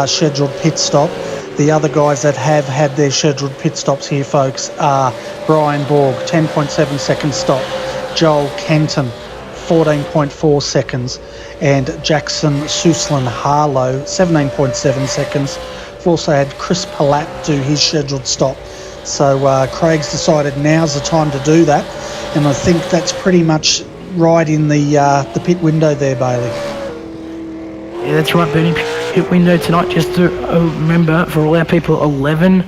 scheduled pit stop. The other guys that have had their scheduled pit stops here, folks, are Brian Borg, 10.7 second stop. Joel Kenton, 14.4 seconds. And Jackson Suslin Harlow, 17.7 seconds. We've also had Chris Palat do his scheduled stop. So Craig's decided now's the time to do that. And I think that's pretty much right in the pit window there, Bailey. Yeah, that's right, Bernie. Pit window tonight, just to remember, for all our people, 11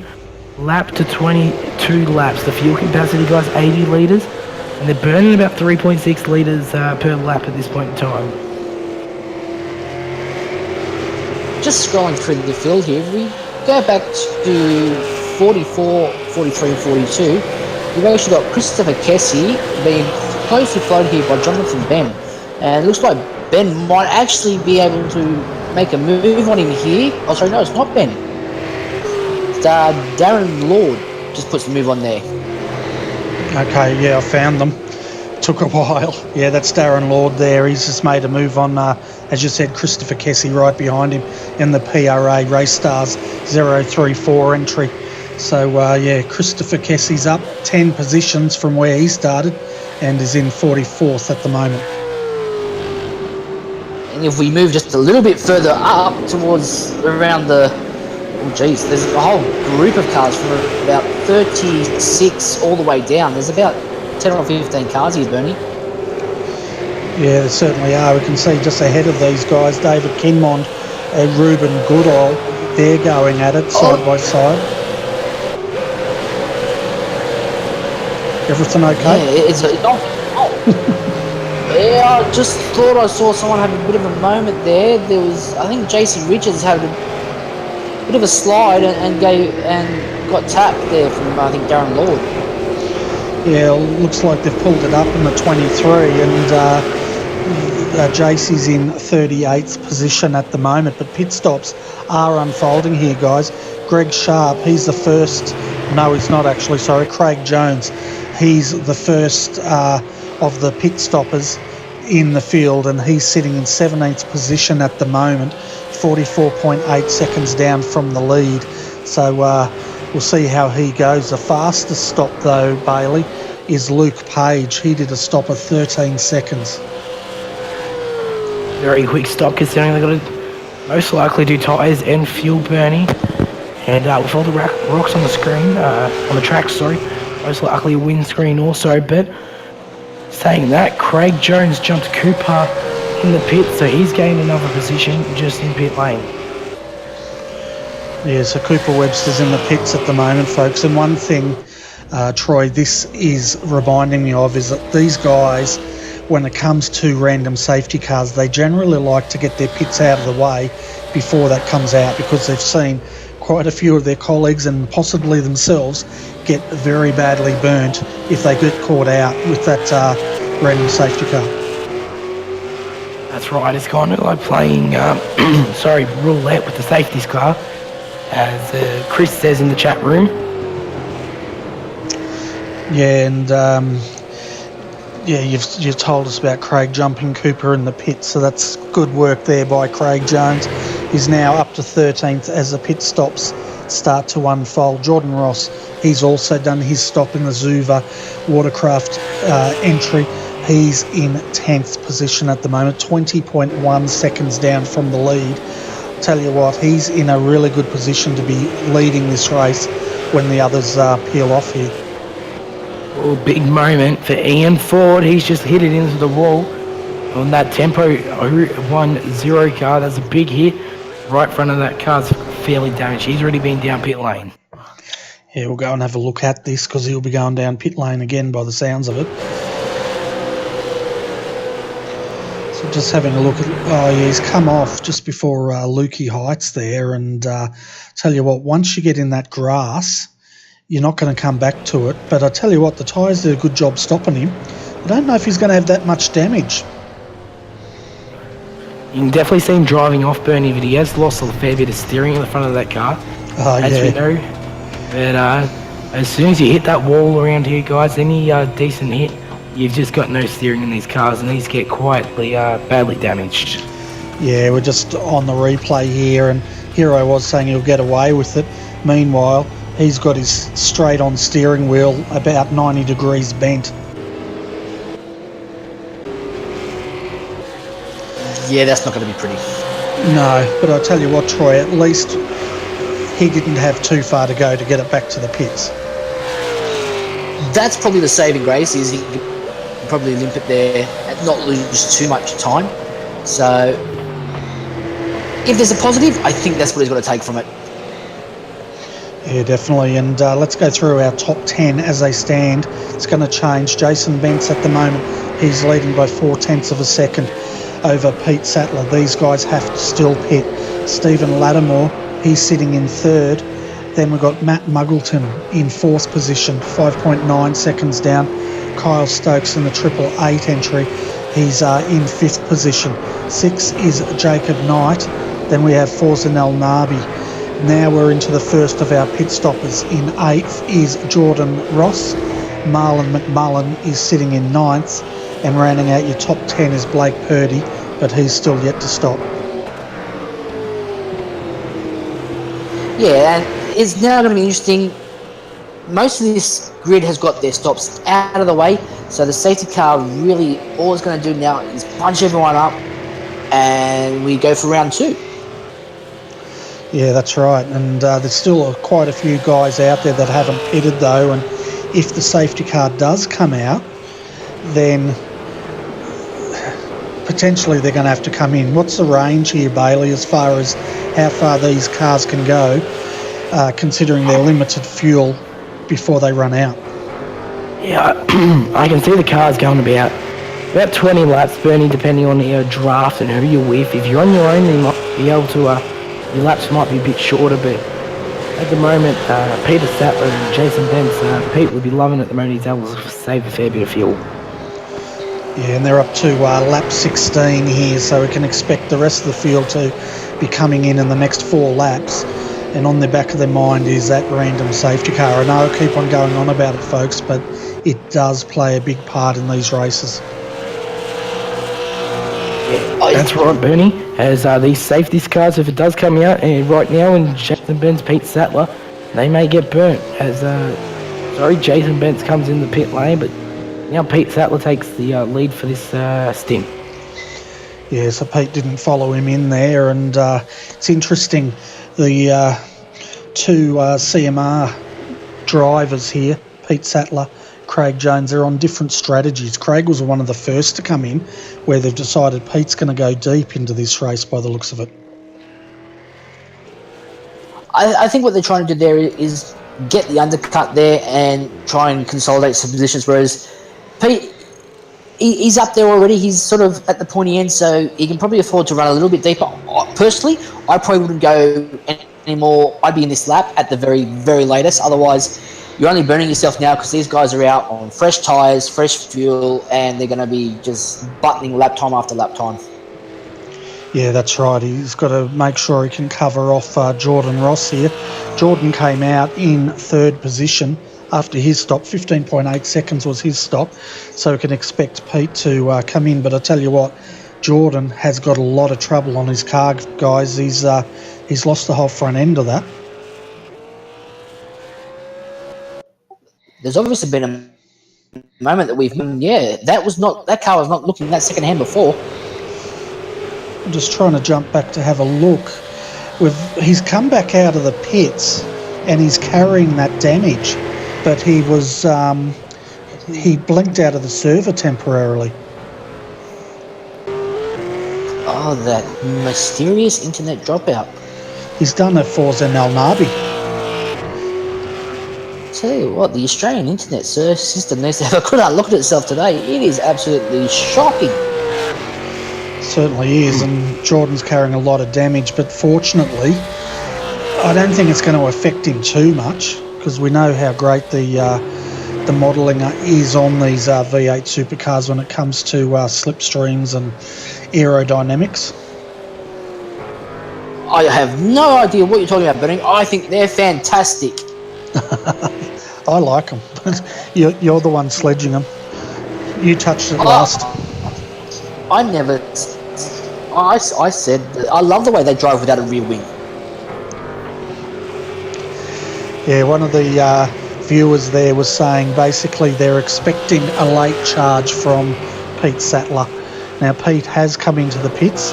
lap to 22 laps. The fuel capacity, guys, 80 litres. And they're burning about 3.6 litres per lap at this point in time. Just scrolling through the field here, if we go back to 44, 43 and 42, you've actually got Christopher Kessie being closely followed here by Jonathan Ben. And it looks like Ben might actually be able to make a move on him here. Oh, sorry, no, it's not Ben. It's Darren Lord just puts the move on there. Okay, yeah, I found them. Took a while. Yeah, that's Darren Lord there. He's just made a move on, as you said, Christopher Kessie right behind him in the PRA Race Stars 034 entry. So, yeah, Christopher Kessie's up 10 positions from where he started and is in 44th at the moment. And if we move just a little bit further up towards around the... Oh, geez, there's a whole group of cars from about 36 all the way down. There's about 10 or 15 cars here, Bernie. Yeah, there certainly are. We can see just ahead of these guys, David Kinmond and Ruben Goodall. They're going at it side by side. Everything okay? Yeah, it's not... Yeah, I just thought I saw someone have a bit of a moment there. There was, I think, JC Richards had a bit of a slide and got tapped there from, I think, Darren Lord. Yeah, looks like they've pulled it up in the 23, and JC's in 38th position at the moment. But pit stops are unfolding here, guys. Greg Sharp, he's the first. No, he's not actually. Sorry, Craig Jones. He's the first of the pit stoppers in the field, and he's sitting in 17th position at the moment, 44.8 seconds down from the lead. So we'll see how he goes. The fastest stop, though, Bailey, is Luke Page. He did a stop of 13 seconds. Very quick stop considering they've got to most likely do tyres and fuel burning. And with all the rocks on the screen, on the track, sorry, most likely a windscreen also. But saying that, Craig Jones jumped Cooper in the pit, so he's gained another position just in pit lane. Yeah, so Cooper Webster's in the pits at the moment, folks. And one thing, Troy, this is reminding me of is that these guys, when it comes to random safety cars, they generally like to get their pits out of the way before that comes out, because they've seen quite a few of their colleagues and possibly themselves get very badly burnt if they get caught out with that random safety car. That's right, it's kind of like playing roulette with the safeties car, as Chris says in the chat room. Yeah, and you've told us about Craig jumping Cooper in the pit, so that's good work there by Craig Jones. He's now up to 13th as the pit stops start to unfold. Jordan Ross, he's also done his stop in the Zuva watercraft entry. He's in 10th position at the moment, 20.1 seconds down from the lead. Tell you what, he's in a really good position to be leading this race when the others peel off here. Oh, big moment for Ian Ford. He's just hit it into the wall on that Tempo 010 car. That's a big hit. Right front of that car's fairly damaged. He's already been down pit lane. Yeah, we'll go and have a look at this because he'll be going down pit lane again by the sounds of it. So just having a look at... Oh, yeah, he's come off just before Lukey Heights there. And tell you what, once you get in that grass, you're not going to come back to it. But I tell you what, the tyres did a good job stopping him. I don't know if he's going to have that much damage. You can definitely see him driving off Bernie, but he has lost a fair bit of steering in the front of that car, as we know. But as soon as you hit that wall around here, guys, any decent hit, you've just got no steering in these cars, and these get quite badly damaged. Yeah, we're just on the replay here, and Hero was saying he'll get away with it. Meanwhile, he's got his straight-on steering wheel about 90 degrees bent. Yeah, that's not going to be pretty. No, but I tell you what, Troy, at least he didn't have too far to go to get it back to the pits. That's probably the saving grace, is he can probably limp it there and not lose too much time. So if there's a positive, I think that's what he's got to take from it. Yeah, definitely. And let's go through our top 10 as they stand. It's going to change. Jason Bentz at the moment, he's leading by 0.4 of a second over Pete Sattler. These guys have to still pit. Stephen Lattimore, he's sitting in third. Then we've got Matt Muggleton in fourth position, 5.9 seconds down. Kyle Stokes in the 888 entry, he's in fifth position. Sixth is Jacob Knight. Then we have Forzanel Nabi. Now we're into the first of our pit stoppers. In eighth is Jordan Ross. Marlon McMullen is sitting in ninth. And rounding out your top 10 is Blake Purdy, but he's still yet to stop. Yeah, and it's now going to be interesting. Most of this grid has got their stops out of the way, so the safety car really, all it's going to do now is punch everyone up, and we go for round two. Yeah, that's right. And there's still quite a few guys out there that haven't pitted, though, and if the safety car does come out, then potentially they're going to have to come in. What's the range here, Bailey, as far as how far these cars can go, considering their limited fuel before they run out? Yeah, I can see the cars going about About 20 laps, Bernie, depending on your draft and who you're with. If you're on your own, you might be able to, your laps might be a bit shorter, but at the moment, Peter Sattler and Jason Bentz, Pete would be loving it at the moment. He's able to save a fair bit of fuel. Yeah, and they're up to lap 16 here, so we can expect the rest of the field to be coming in the next 4 laps. And on the back of their mind is that random safety car. I know I keep on going on about it, folks, but it does play a big part in these races. That's right, Bernie. As these safety cars, if it does come out, and right now in Jason Bentz, Pete Sattler, they may get burnt. As Jason Bentz comes in the pit lane, but now Pete Sattler takes the lead for this stint. Yeah, so Pete didn't follow him in there, and it's interesting. The 2 CMR drivers here, Pete Sattler, Craig Jones, they're on different strategies. Craig was one of the first to come in, where they've decided Pete's going to go deep into this race by the looks of it. I think what they're trying to do there is get the undercut there and try and consolidate some positions, whereas Pete, he's up there already. He's sort of at the pointy end, so he can probably afford to run a little bit deeper. Personally, I probably wouldn't go anymore. I'd be in this lap at the very, very latest. Otherwise, you're only burning yourself now because these guys are out on fresh tyres, fresh fuel, and they're going to be just buttoning lap time after lap time. Yeah, that's right. He's got to make sure he can cover off Jordan Ross here. Jordan came out in 3rd position after his stop. 15.8 seconds was his stop, so we can expect Pete to come in. But I tell you what, Jordan has got a lot of trouble on his car, guys. He's lost the whole front end of that. There's obviously been a moment that that car was not looking that second hand before. I'm just trying to jump back to have a look. He's come back out of the pits and he's carrying that damage, but he blinked out of the server temporarily. Oh, that mysterious internet dropout. He's done it for Zenel Nabi. Tell you what, the Australian internet system needs to have a good look at itself today. It is absolutely shocking. Certainly is, and Jordan's carrying a lot of damage, but fortunately, I don't think it's going to affect him too much, because we know how great the modelling is on these V8 supercars when it comes to slipstreams and aerodynamics. I have no idea what you're talking about, Benny. I think they're fantastic. I like them. You're the one sledging them. You touched it last. I never... I said... I love the way they drive without a rear wing. Yeah, one of the viewers there was saying basically they're expecting a late charge from Pete Sattler. Now, Pete has come into the pits.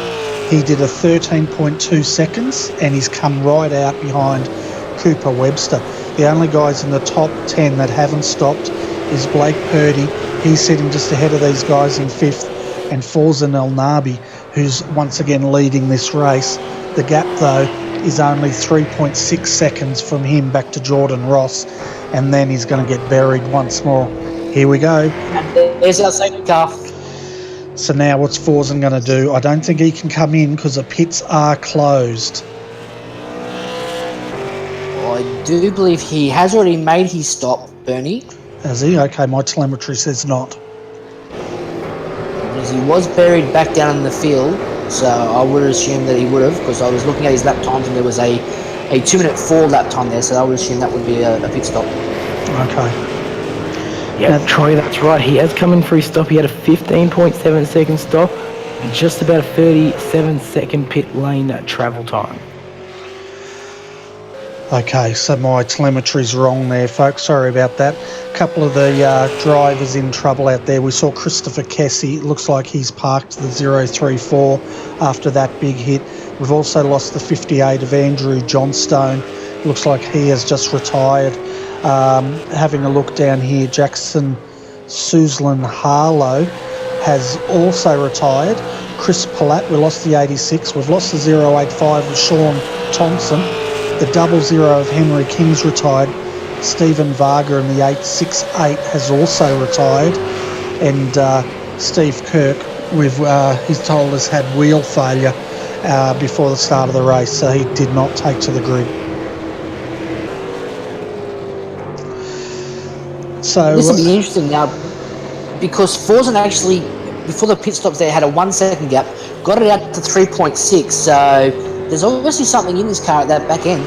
He did a 13.2 seconds and he's come right out behind Cooper Webster. The only guys in the top 10 that haven't stopped is Blake Purdy. He's sitting just ahead of these guys in 5th, and Forzen El Nabi, who's once again leading this race. The gap, though, is only 3.6 seconds from him back to Jordan Ross, and then he's going to get buried once more. Here we go. And there's our safety car. So now what's Forzen going to do? I don't think he can come in because the pits are closed. I do believe he has already made his stop, Bernie. Has he? Okay, my telemetry says not. Because he was buried back down in the field, so I would assume that he would have, because I was looking at his lap times and there was a 2-minute 4 lap time there, so I would assume that would be a pit stop. Okay. Yeah, Troy, that's right. He has come in for his stop. He had a 15.7 second stop and just about a 37 second pit lane travel time. Okay, so my telemetry's wrong there, folks. Sorry about that. A couple of the drivers in trouble out there. We saw Christopher Kessie. It looks like he's parked the 034 after that big hit. We've also lost the 58 of Andrew Johnstone. It looks like he has just retired. Having a look down here, Jackson Suzlin Harlow has also retired. Chris Palat, we lost the 86. We've lost the 085 of Sean Thompson. The 00 of Henry King's retired. Stephen Varga in the 868 has also retired. And Steve Kirk, he's told us, had wheel failure before the start of the race, so he did not take to the grid. So this will be interesting now, because Forsen actually, before the pit stops there, had a 1 second gap, got it out to 3.6, so there's obviously something in this car at that back end.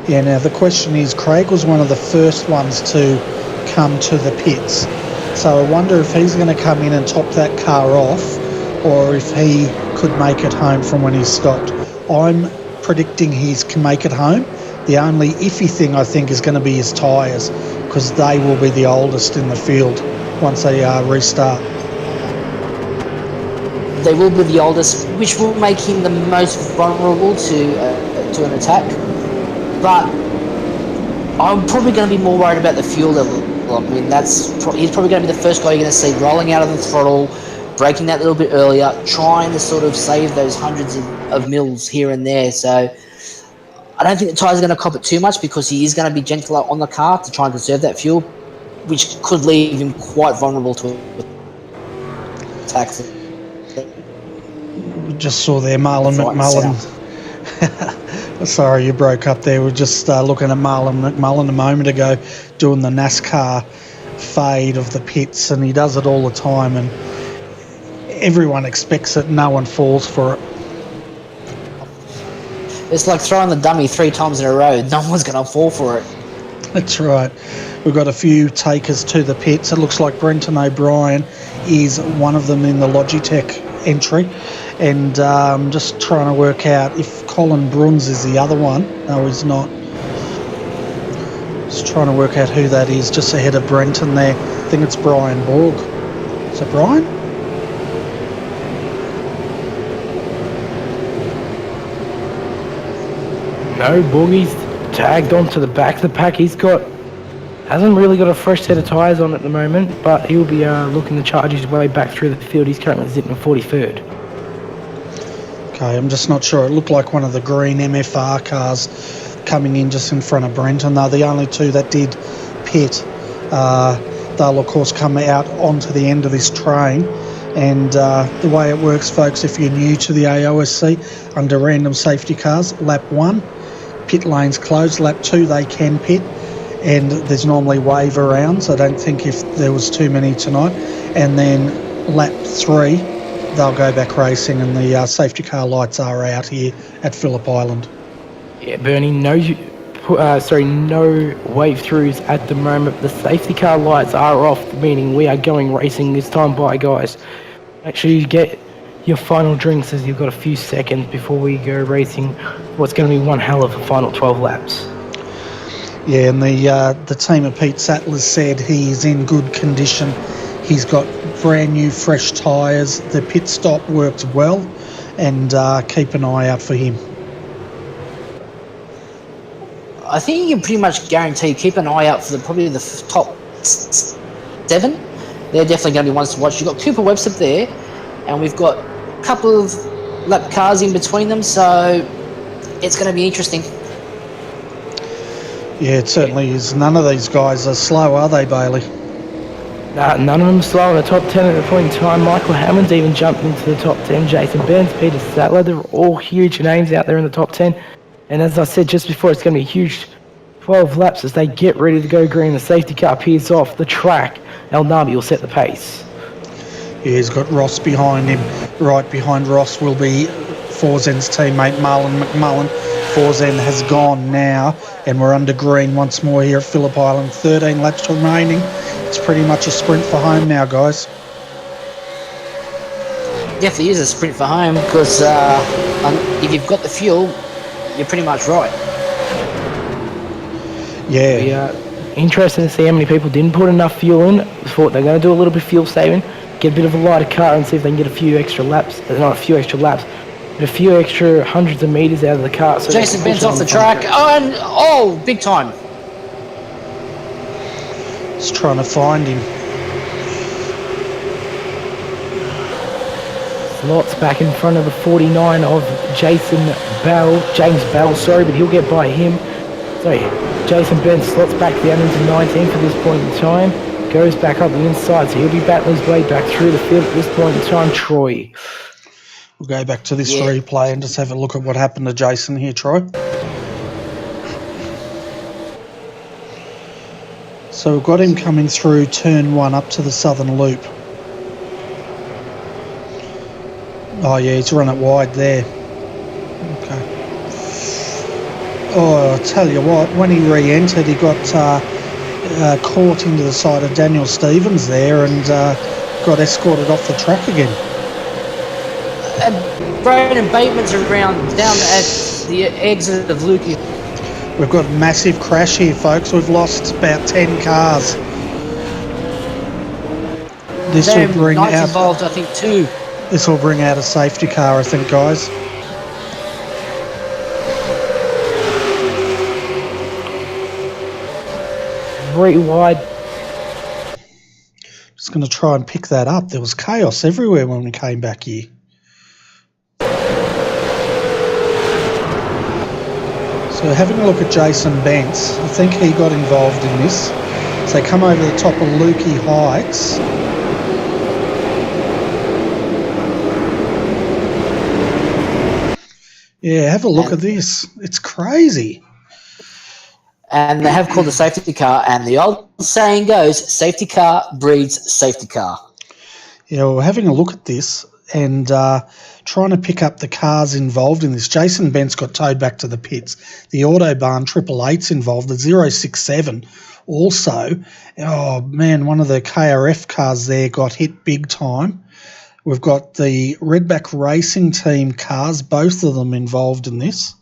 Yeah, now the question is, Craig was one of the first ones to come to the pits, so I wonder if he's going to come in and top that car off, or if he could make it home from when he stopped. I'm predicting he can make it home. The only iffy thing, I think, is going to be his tyres, because they will be the oldest in the field once they restart. They will be the oldest, which will make him the most vulnerable to an attack. But I'm probably going to be more worried about the fuel level. I mean, he's probably going to be the first guy you're going to see rolling out of the throttle, braking that little bit earlier, trying to sort of save those hundreds of mils here and there. So I don't think the tyres are going to cop it too much, because he is going to be gentler on the car to try and conserve that fuel, which could leave him quite vulnerable to attacks. We just saw there Marlon McMullen. Sorry, you broke up there. We're just looking at Marlon McMullen a moment ago doing the NASCAR fade of the pits, and he does it all the time, and everyone expects it. No one falls for it. It's like throwing the dummy 3 times in a row. No one's going to fall for it. That's right. We've got a few takers to the pits. It looks like Brenton O'Brien is one of them in the Logitech entry, and I'm just trying to work out if Colin Bruns is the other one. No, he's not. Just trying to work out who that is, just ahead of Brenton there. I think it's Brian Borg. Is it Brian? No, Boogie's tagged onto the back of the pack. Hasn't really got a fresh set of tyres on at the moment, but he'll be looking to charge his way back through the field. He's currently sitting in 43rd. Okay, I'm just not sure. It looked like one of the green MFR cars coming in just in front of Brenton. They're the only two that did pit. They'll, of course, come out onto the end of this train. And the way it works, folks, if you're new to the AOSC, under random safety cars, lap 1, pit lanes closed. Lap 2, they can pit. And there's normally waiver rounds. I don't think if there was too many tonight. And then lap 3, they'll go back racing, and the safety car lights are out here at Phillip Island. Yeah, Bernie, no wave throughs at the moment. The safety car lights are off, meaning we are going racing this time. Bye, guys. Make sure you get your final drinks, as you've got a few seconds before we go racing what's going to be one hell of a final 12 laps. Yeah, and the team of Pete Sattler said he's in good condition. He's got brand new fresh tyres. The pit stop worked well, and keep an eye out for him. I think you can pretty much guarantee keep an eye out for probably the top 7. They're definitely going to be ones to watch. You've got Cooper Webster there, and we've got a couple of lap cars in between them, so it's going to be interesting. Yeah, it certainly is. None of these guys are slow, are they, Bailey? Nah, none of them slow in the top 10 at the point in time. Michael Hammond's even jumped into the top 10. Jason Burns, Peter Sattler, they're all huge names out there in the top 10. And as I said just before, it's going to be a huge 12 laps as they get ready to go green. The safety car peels off the track. El Nabi will set the pace. Yeah, he's got Ross behind him. Right behind Ross will be Forzen's teammate Marlon McMullen. Forzen has gone now, and we're under green once more here at Phillip Island. 13 laps remaining. It's pretty much a sprint for home now, guys. Definitely is a sprint for home, because if you've got the fuel, you're pretty much right. Yeah. Yeah. Interesting to see how many people didn't put enough fuel in. Thought they're going to do a little bit of fuel saving, get a bit of a lighter car, and see if they can get a few extra laps. Not a few extra laps, but a few extra hundreds of meters out of the car. So Jason Ben's off the track. Big time. Just trying to find him. Slots back in front of the 49 of James Bell, but he'll get by him. Jason Benz slots back down into 19 for this point in time. goes back up the inside, so he'll be battling his way back through the field at this point in time. Troy. We'll go back to this replay and just have a look at what happened to Jason here, Troy. So we've got him coming through turn 1 up to the southern loop. Oh yeah, he's run it wide there. Okay. Oh, I'll tell you what, when he re-entered, he got caught into the side of Daniel Stevens there and got escorted off the track again. And Brandon Bateman's around down at the exit of Lukey. We've got a massive crash here, folks. We've lost about 10 cars. This will bring out involved, I think, 2. This will bring out a safety car, I think, guys. Very wide. Just going to try and pick that up. There was chaos everywhere when we came back here. So having a look at Jason Bentz, I think he got involved in this. So they come over the top of Lukey Heights. Yeah, have a look at this. It's crazy. And they have called the safety car, and the old saying goes, safety car breeds safety car. Yeah, we're having a look at this and trying to pick up the cars involved in this. Jason Bentz got towed back to the pits. The Autobahn 888's involved. The 067 also. Oh, man, one of the KRF cars there got hit big time. We've got the Redback Racing Team cars, both of them involved in this.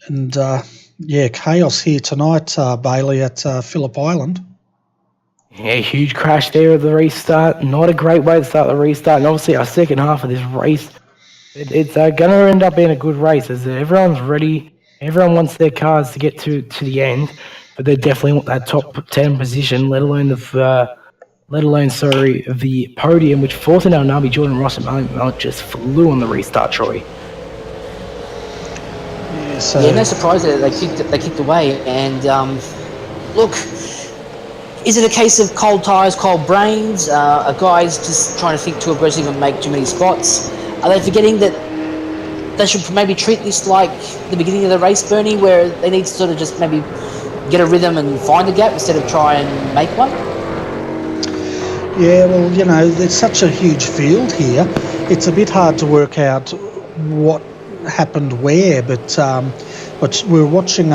And, yeah, chaos here tonight, Bailey, at Phillip Island. Yeah, huge crash there at the restart. Not a great way to start the restart. And obviously our second half of this race, it's going to end up being a good race as everyone's ready. Everyone wants their cars to get to the end, but they definitely want that top 10 position, let alone the podium, which Fortunato Nabi, Jordan Ross and Mount just flew on the restart, Troy. Yeah, so no surprise that they kicked away. And look, is it a case of cold tyres, cold brains? Are guys just trying to think too aggressive and make too many spots? Are they forgetting that they should maybe treat this like the beginning of the race, Bernie, where they need to sort of just maybe get a rhythm and find a gap instead of try and make one? Yeah, well, you know, there's such a huge field here. It's a bit hard to work out what happened where, but we're watching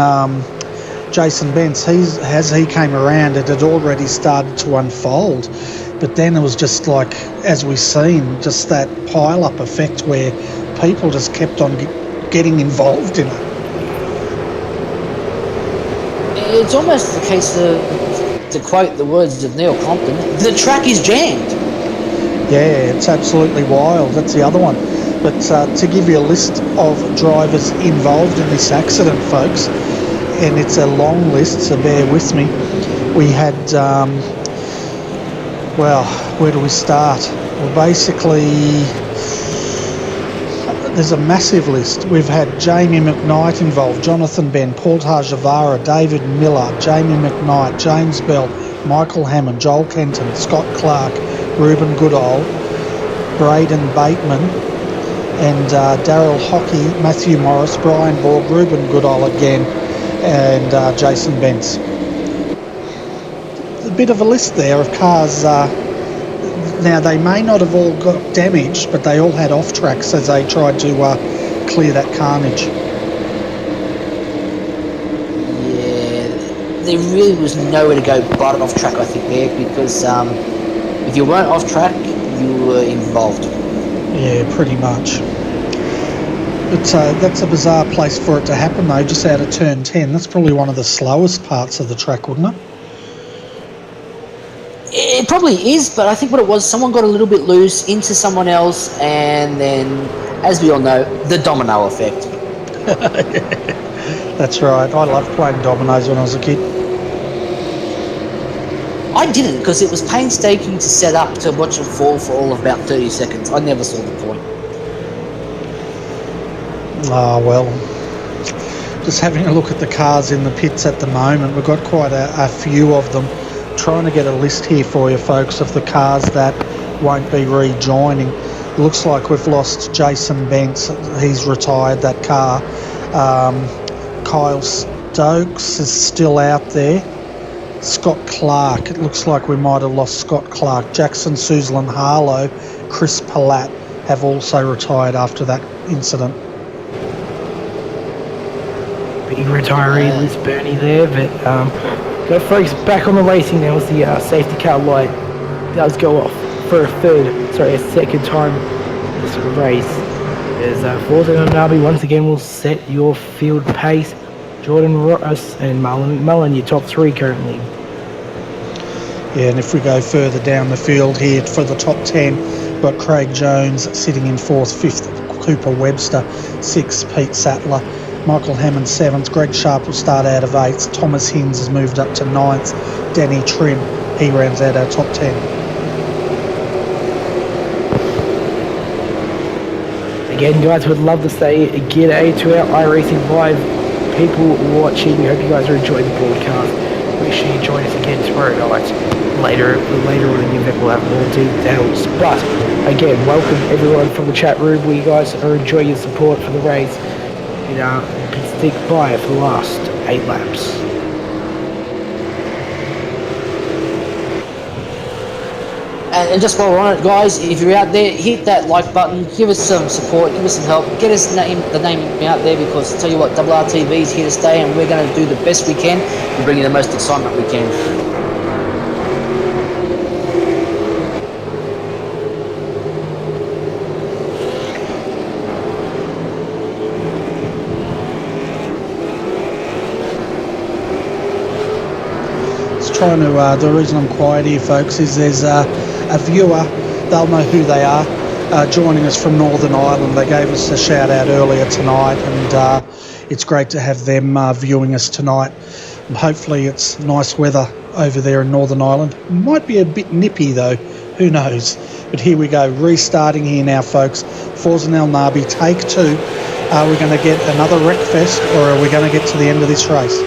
Jason Bentz. As he came around, it had already started to unfold, but then it was just like, as we've seen, just that pile-up effect where people just kept on getting involved in it. It's almost the case of, to quote the words of Neil Compton, the track is jammed. Yeah, it's absolutely wild. That's the other one. But to give you a list of drivers involved in this accident, folks, and it's a long list, so bear with me. We had, well, where do we start? Well, basically, there's a massive list. We've had Jamie McKnight involved, Jonathan Ben, Paul Tajavara, David Miller, Jamie McKnight, James Bell, Michael Hammond, Joel Kenton, Scott Clark, Ruben Goodall, Braden Bateman, and Daryl Hockey, Matthew Morris, Brian Borg, Ruben Goodall again, and Jason Bentz. A bit of a list there of cars. Now, they may not have all got damaged, but they all had off tracks as they tried to clear that carnage. Yeah, there really was nowhere to go but off track, I think, there, because if you weren't off track, you were involved. Yeah, pretty much. But that's a bizarre place for it to happen, though, just out of turn 10. That's probably one of the slowest parts of the track, wouldn't it? It probably is, but I think what it was, someone got a little bit loose into someone else, and then, as we all know, the domino effect. That's right. I loved playing dominoes when I was a kid. I didn't, because it was painstaking to set up to watch it fall for all of about 30 seconds. I never saw the point. Ah, well, just having a look at the cars in the pits at the moment, we've got quite a few of them trying to get a list here for you, folks, of the cars that won't be rejoining. Looks like we've lost Jason Bentz. He's retired that car. Kyle Stokes is still out there. Scott Clark. It looks like we might have lost Scott Clark. Jackson Suzlin Harlow, Chris Palat have also retired after that incident. Big retiree, Liz Burney there, but go folks, back on the racing now as the safety car light does go off for a second time in this race. As Forza and Nabi once again will set your field pace. Jordan Ross and Mullen McMullen, your top three currently. Yeah, and if we go further down the field here for the top 10, we've got Craig Jones sitting in 4th, 5th, Cooper Webster, 6th, Pete Sattler, Michael Hammond 7th, Greg Sharp will start out of 8th, Thomas Hinds has moved up to 9th, Danny Trim, he rounds out our top 10. Again, guys, would love to say g'day to our iRacing Live people watching. Hope you guys are enjoying the broadcast. Make sure you join us again tomorrow night. Later on in the event, we'll have more details. But again, welcome everyone from the chat room. We guys are enjoying your support for the race. Stick by for the last 8 laps. And just while we're on it, guys, if you're out there, hit that like button, give us some support, give us some help, get us the name out there, because I tell you what, RRTV is here to stay, and we're going to do the best we can to bring you the most excitement we can. Trying to, the reason I'm quiet here, folks, is there's a viewer, they'll know who they are, joining us from Northern Ireland. They gave us a shout out earlier tonight, and it's great to have them viewing us tonight. And hopefully it's nice weather over there in Northern Ireland. Might be a bit nippy though, who knows. But here we go, restarting here now, folks. Forza Al Nabi, take 2. Are we going to get another wreckfest, or are we going to get to the end of this race?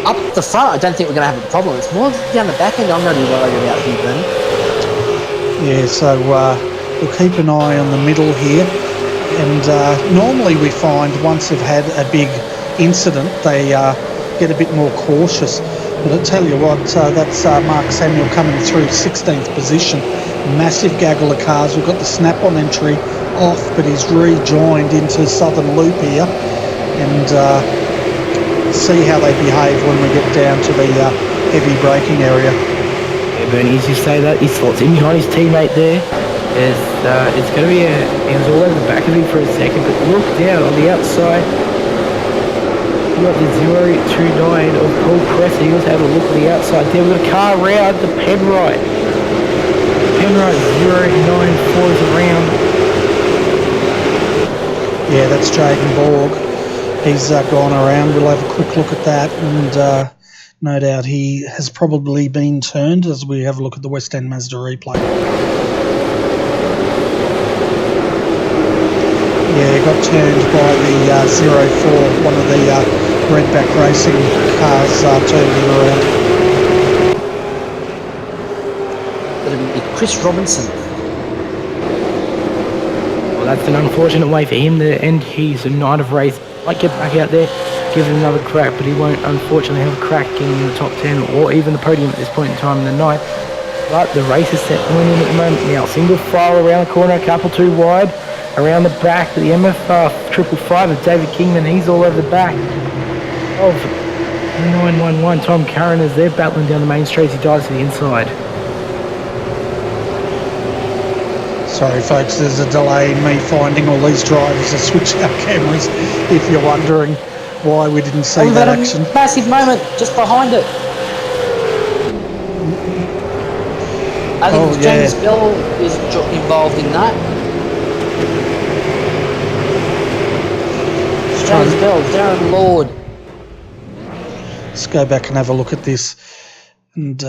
Up the front, I don't think we're going to have a problem. It's more down the back end I'm not really worried about here, Ben. Yeah, so we'll keep an eye on the middle here. And normally we find once they've had a big incident, they get a bit more cautious. But I'll tell you what, that's Mark Samuel coming through 16th position. Massive gaggle of cars. We've got the snap-on entry off, but he's rejoined into Southern Loop here. And see how they behave when we get down to the heavy braking area. Yeah, Bernie, as you say that, he slots in behind his teammate there. It's going to be he was all over the back of him for a second, but look down on the outside. We've got the 029 of Paul Cressy. Let's have a look at the outside there. We've got a car around the Penrite. Penrite 094 is around. Yeah, that's Jaden Borg. He's gone around. We'll have a quick look at that, and no doubt he has probably been turned as we have a look at the West End Mazda replay. Yeah, got turned by the 04, one of the Redback Racing cars turned him around. It'll be Chris Robinson. Well, that's an unfortunate way for him to end his night of race. Might get back out there, give it another crack, but he won't unfortunately have a crack in the top 10 or even the podium at this point in time in the night. But the race is set going in at the moment now. Single file around the corner, a couple too wide. Around the back, the MF 555 of David Kingman, he's all over the back of 911. Tom Curran as they're battling down the main streets, he dives to the inside. Sorry folks, there's a delay in me finding all these drivers to switch our cameras, if you're wondering why we didn't see that action. Massive moment just behind it. I think James Bell is involved in that. James Bell, Darren Lord. Let's go back and have a look at this. And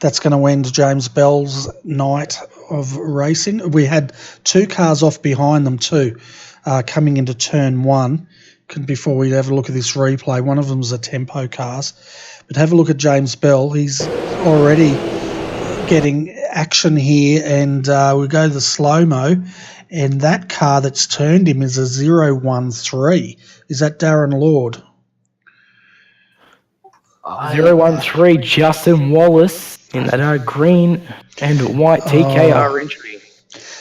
that's going to end James Bell's night of racing. We had 2 cars off behind them too, coming into turn 1. before we have a look at this replay. One of them's a tempo cars. But have a look at James Bell. He's already getting action here, and we go to the slow-mo, and that car that's turned him is a 013. Is that Darren Lord? 013, Justin Wallace in that green and white TKR entry.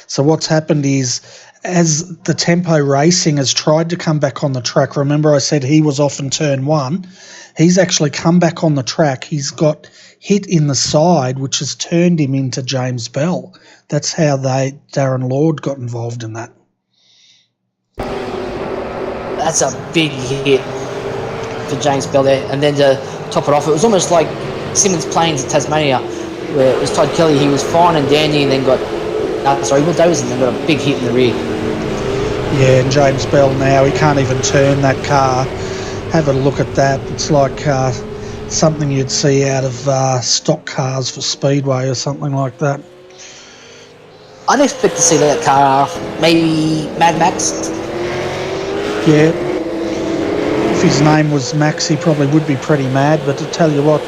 So what's happened is, as the Tempo Racing has tried to come back on the track, remember I said he was off in turn 1, he's actually come back on the track. He's got hit in the side, which has turned him into James Bell. That's how Darren Lord got involved in that. That's a big hit for James Bell there. And then to top it off, it was almost like Simmons Plains in Tasmania, where it was Todd Kelly. He was fine and dandy, and then got Will Davis, and then got a big hit in the rear. Yeah, and James Bell now, he can't even turn that car. Have a look at that. It's like something you'd see out of stock cars for Speedway or something like that. I'd expect to see that car, maybe Mad Max. Yeah. If his name was Max, he probably would be pretty mad. But to tell you what,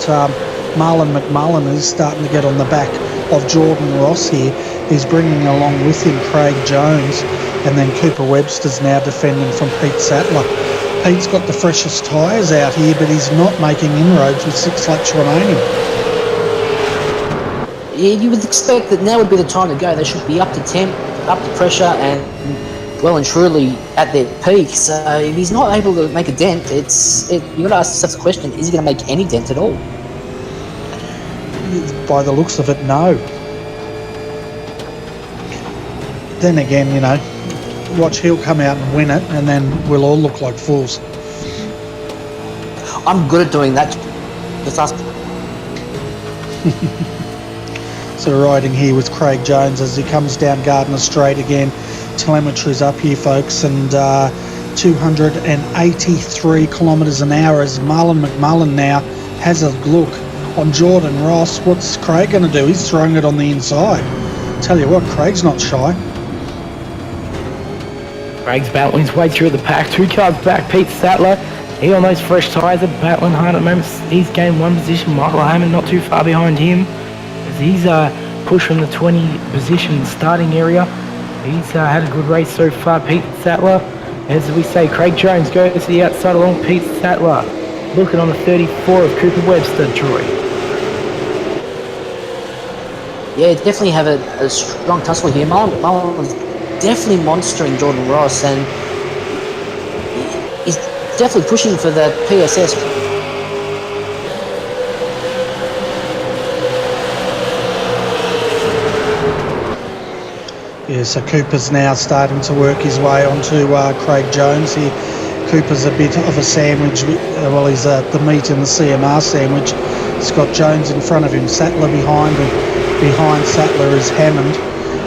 Marlon McMullen is starting to get on the back of Jordan Ross here. He's bringing along with him Craig Jones, and then Cooper Webster's now defending from Pete Sattler. Pete's got the freshest tyres out here, but he's not making inroads with 6 laps remaining. Yeah, you would expect that now would be the time to go. They should be up to temp, up to pressure, and well and truly at their peak. So if he's not able to make a dent, you've got to ask yourself the question, is he going to make any dent at all? By the looks of it, no. Then again, watch, he'll come out and win it, and then we'll all look like fools. I'm good at doing that. Just ask. So riding here with Craig Jones as he comes down Gardner Straight again. Telemetry's up here, folks, and 283 kilometres an hour as Marlon McMullen now has a look on Jordan Ross. What's Craig going to do? He's throwing it on the inside. Tell you what, Craig's not shy. Craig's battling his way through the pack. 2 cars back, Pete Sattler. He on those fresh tyres are battling hard at the moment. He's gained 1 position. Michael Heyman not too far behind him, as he's pushing the 20 position starting area. He's had a good race so far, Pete Sattler. As we say, Craig Jones goes to the outside along Pete Sattler. Looking on the 34 of Cooper Webster, Troy. Yeah, definitely have a strong tussle here. Marlon was definitely monstering Jordan Ross, and he's definitely pushing for the PSS. Yeah, so Cooper's now starting to work his way onto Craig Jones here. Cooper's a bit of a sandwich. Well, he's the meat in the CMR sandwich. He's got Jones in front of him, Sattler behind him. Behind Sattler is Hammond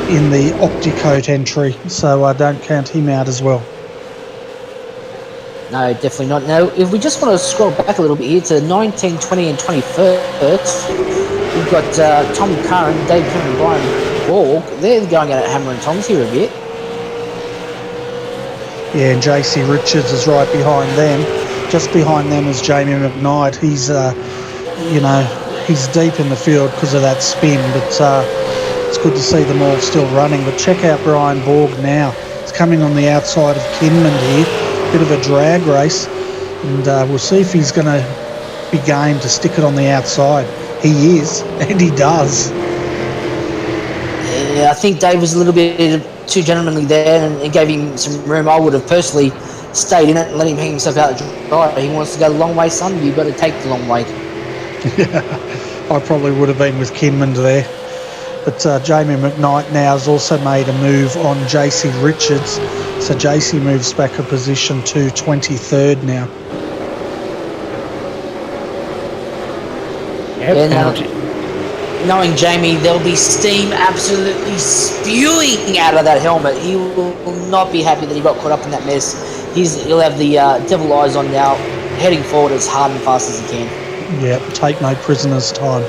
in the Opticoat entry, so I don't count him out as well. No, definitely not. Now, if we just want to scroll back a little bit here to 19, 20 and 21st, we've got Tom Curran, Dave Kevin and Brian Borg. They're going at Hammer and Tongs here a bit. Yeah, and JC Richards is right behind them. Just behind them is Jamie McKnight. He's, he's deep in the field because of that spin, but it's good to see them all still running. But check out Brian Borg now. He's coming on the outside of Kinmond here. Bit of a drag race, and we'll see if he's going to be game to stick it on the outside. He is, and he does. Yeah, I think Dave was a little bit too gentlemanly there, and it gave him some room. I would have personally stayed in it and let him hang himself out to dry. He wants to go the long way, son. You've got to take the long way. Yeah, I probably would have been with Kinmond there. But Jamie McKnight now has also made a move on JC Richards. So JC moves back a position to 23rd now. Knowing Jamie, there'll be steam absolutely spewing out of that helmet. He will not be happy that he got caught up in that mess. He'll have the devil eyes on now, heading forward as hard and fast as he can. Yeah, take no prisoners time.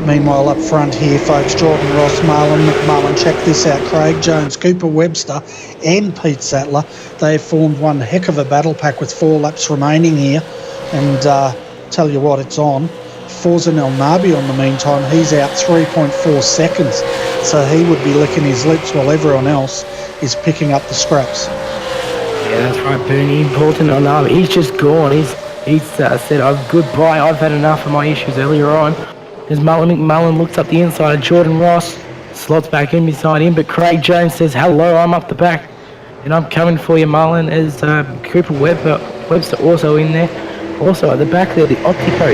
Meanwhile, up front here, folks, Jordan Ross, Marlon McMullen. Check this out. Craig Jones, Cooper Webster and Pete Sattler. They have formed one heck of a battle pack with 4 laps remaining here. And tell you what, it's on. Forzan El Nabi on the meantime, he's out 3.4 seconds. So he would be licking his lips while everyone else is picking up the scraps. Yeah, that's right, Bernie. Important or not, he's just gone. He's said, goodbye, I've had enough of my issues earlier on. As McMullen looks up the inside of Jordan Ross, slots back in beside him, but Craig Jones says, hello, I'm up the back, and I'm coming for you, Mullen, as Cooper Webster also in there. Also at the back there, the Optico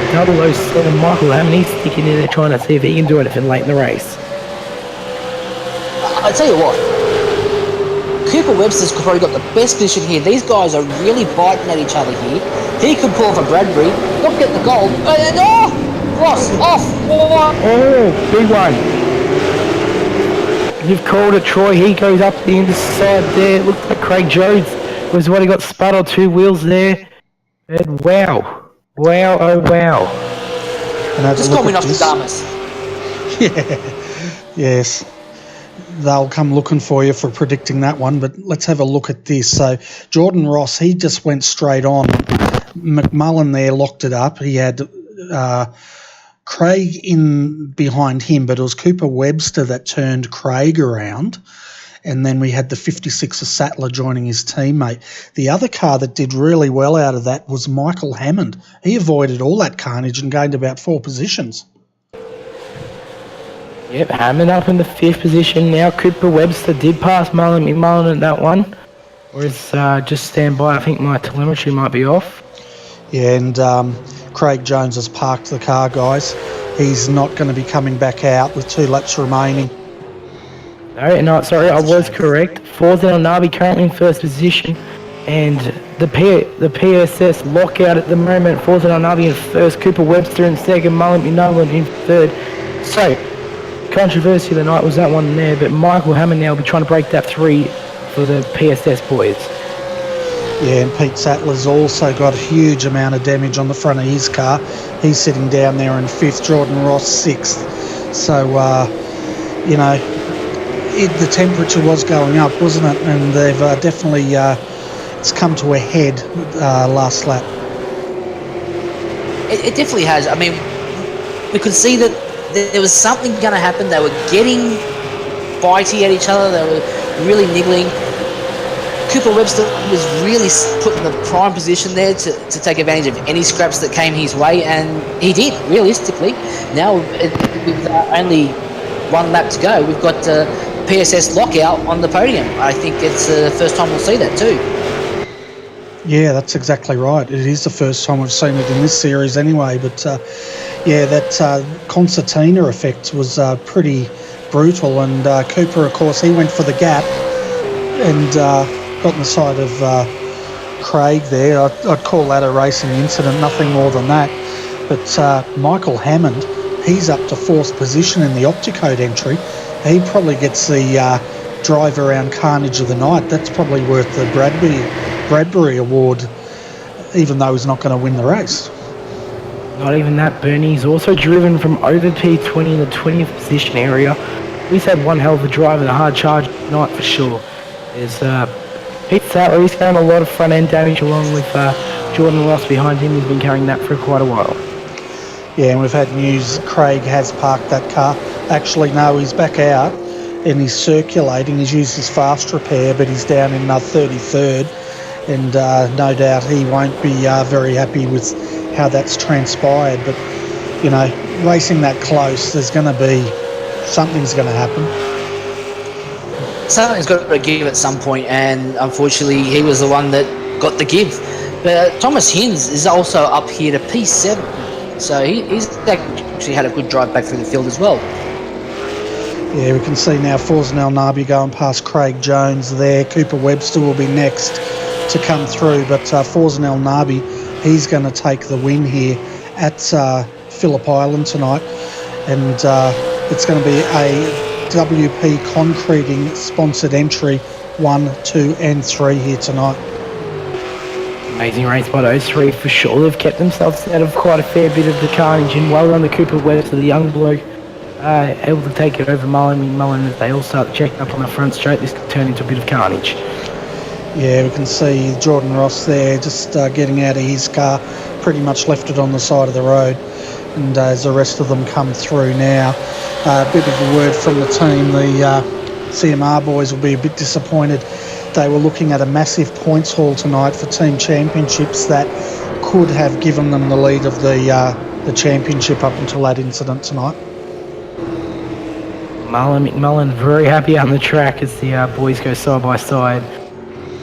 007 Michael Hammond, he's sticking in there trying to see if he can do anything late in the race. I tell you what, Cooper Webster's probably got the best position here. These guys are really biting at each other here. He could pull for Bradbury, not get the goal, and Ross off. Oh, big one. You've called it, Troy. He goes up the inside there. It looks like Craig Jones was what he got spun on 2 wheels there. And wow, oh wow. Just call me Nostradamus. Yeah, yes. They'll come looking for you for predicting that one, but let's have a look at this. So Jordan Ross, he just went straight on. McMullen there locked it up. He had Craig in behind him, but it was Cooper Webster that turned Craig around. And then we had the 56 of Sattler joining his teammate. The other car that did really well out of that was Michael Hammond. He avoided all that carnage and gained about 4 positions. Yep, Hammond up in the 5th position now. Cooper Webster did pass McMullen at that one. Whereas just stand by, I think my telemetry might be off. Yeah, and Craig Jones has parked the car, guys. He's not going to be coming back out with 2 laps remaining. No, sorry, I was correct. Forzan Nabi currently in 1st position, and the PSS lockout at the moment. Forzan Nabi in 1st, Cooper Webster in 2nd, Mullen McMullen in 3rd. So, controversy of the night was that one there, but Michael Hammond now will be trying to break that 3 for the PSS boys. Yeah, and Pete Sattler's also got a huge amount of damage on the front of his car. He's sitting down there in 5th, Jordan Ross 6th. So, the temperature was going up, wasn't it? And they've definitely, it's come to a head last lap. It definitely has. I mean, we could see that there was something going to happen. They were getting bitey at each other. They were really niggling. Cooper Webster was really put in the prime position there to take advantage of any scraps that came his way, and he did, realistically. Now, with only 1 lap to go, we've got PSS lockout on the podium. I think it's the first time we'll see that too. Yeah, that's exactly right. It is the first time we've seen it in this series anyway, but that concertina effect was pretty brutal, and Cooper, of course, he went for the gap and got on the side of Craig there. I'd call that a racing incident, nothing more than that. But Michael Hammond, he's up to 4th position in the Opticode entry. He probably gets the drive around carnage of the night. That's probably worth the Bradbury Award, even though he's not going to win the race. Not even that, Bernie. He's also driven from over P20 in the 20th position area. He's had one hell of a drive and a hard charge tonight for sure. There's Pete Sattler, he's carrying a lot of front end damage along with Jordan Ross behind him. He's been carrying that for quite a while. Yeah, and we've had news Craig has parked that car. Actually, no, he's back out and he's circulating. He's used his fast repair, but he's down in 33rd. And no doubt he won't be very happy with how that's transpired. But, racing that close, something's going to happen. Something's got to give at some point, and unfortunately he was the one that got the give. But Thomas Hinz is also up here to P7, so he's actually had a good drive back through the field as well. Yeah, we can see now Forzan El Nabi going past Craig Jones there. Cooper Webster will be next to come through, but Forzan El Nabi, he's going to take the win here at Phillip Island tonight, and it's going to be a WP Concreting sponsored entry 1, 2 and 3 here tonight. Amazing race by those 3 for sure. They've kept themselves out of quite a fair bit of the carnage, and well done to Cooper Webster, the young bloke able to take it over Mullen as they all start checking up on the front straight. This could turn into a bit of carnage. Yeah, we can see Jordan Ross there just getting out of his car, pretty much left it on the side of the road. And as the rest of them come through now, a bit of a word from the team, the CMR boys will be a bit disappointed. They were looking at a massive points haul tonight for team championships that could have given them the lead of the championship up until that incident tonight. McMullen very happy out on the track as the boys go side by side.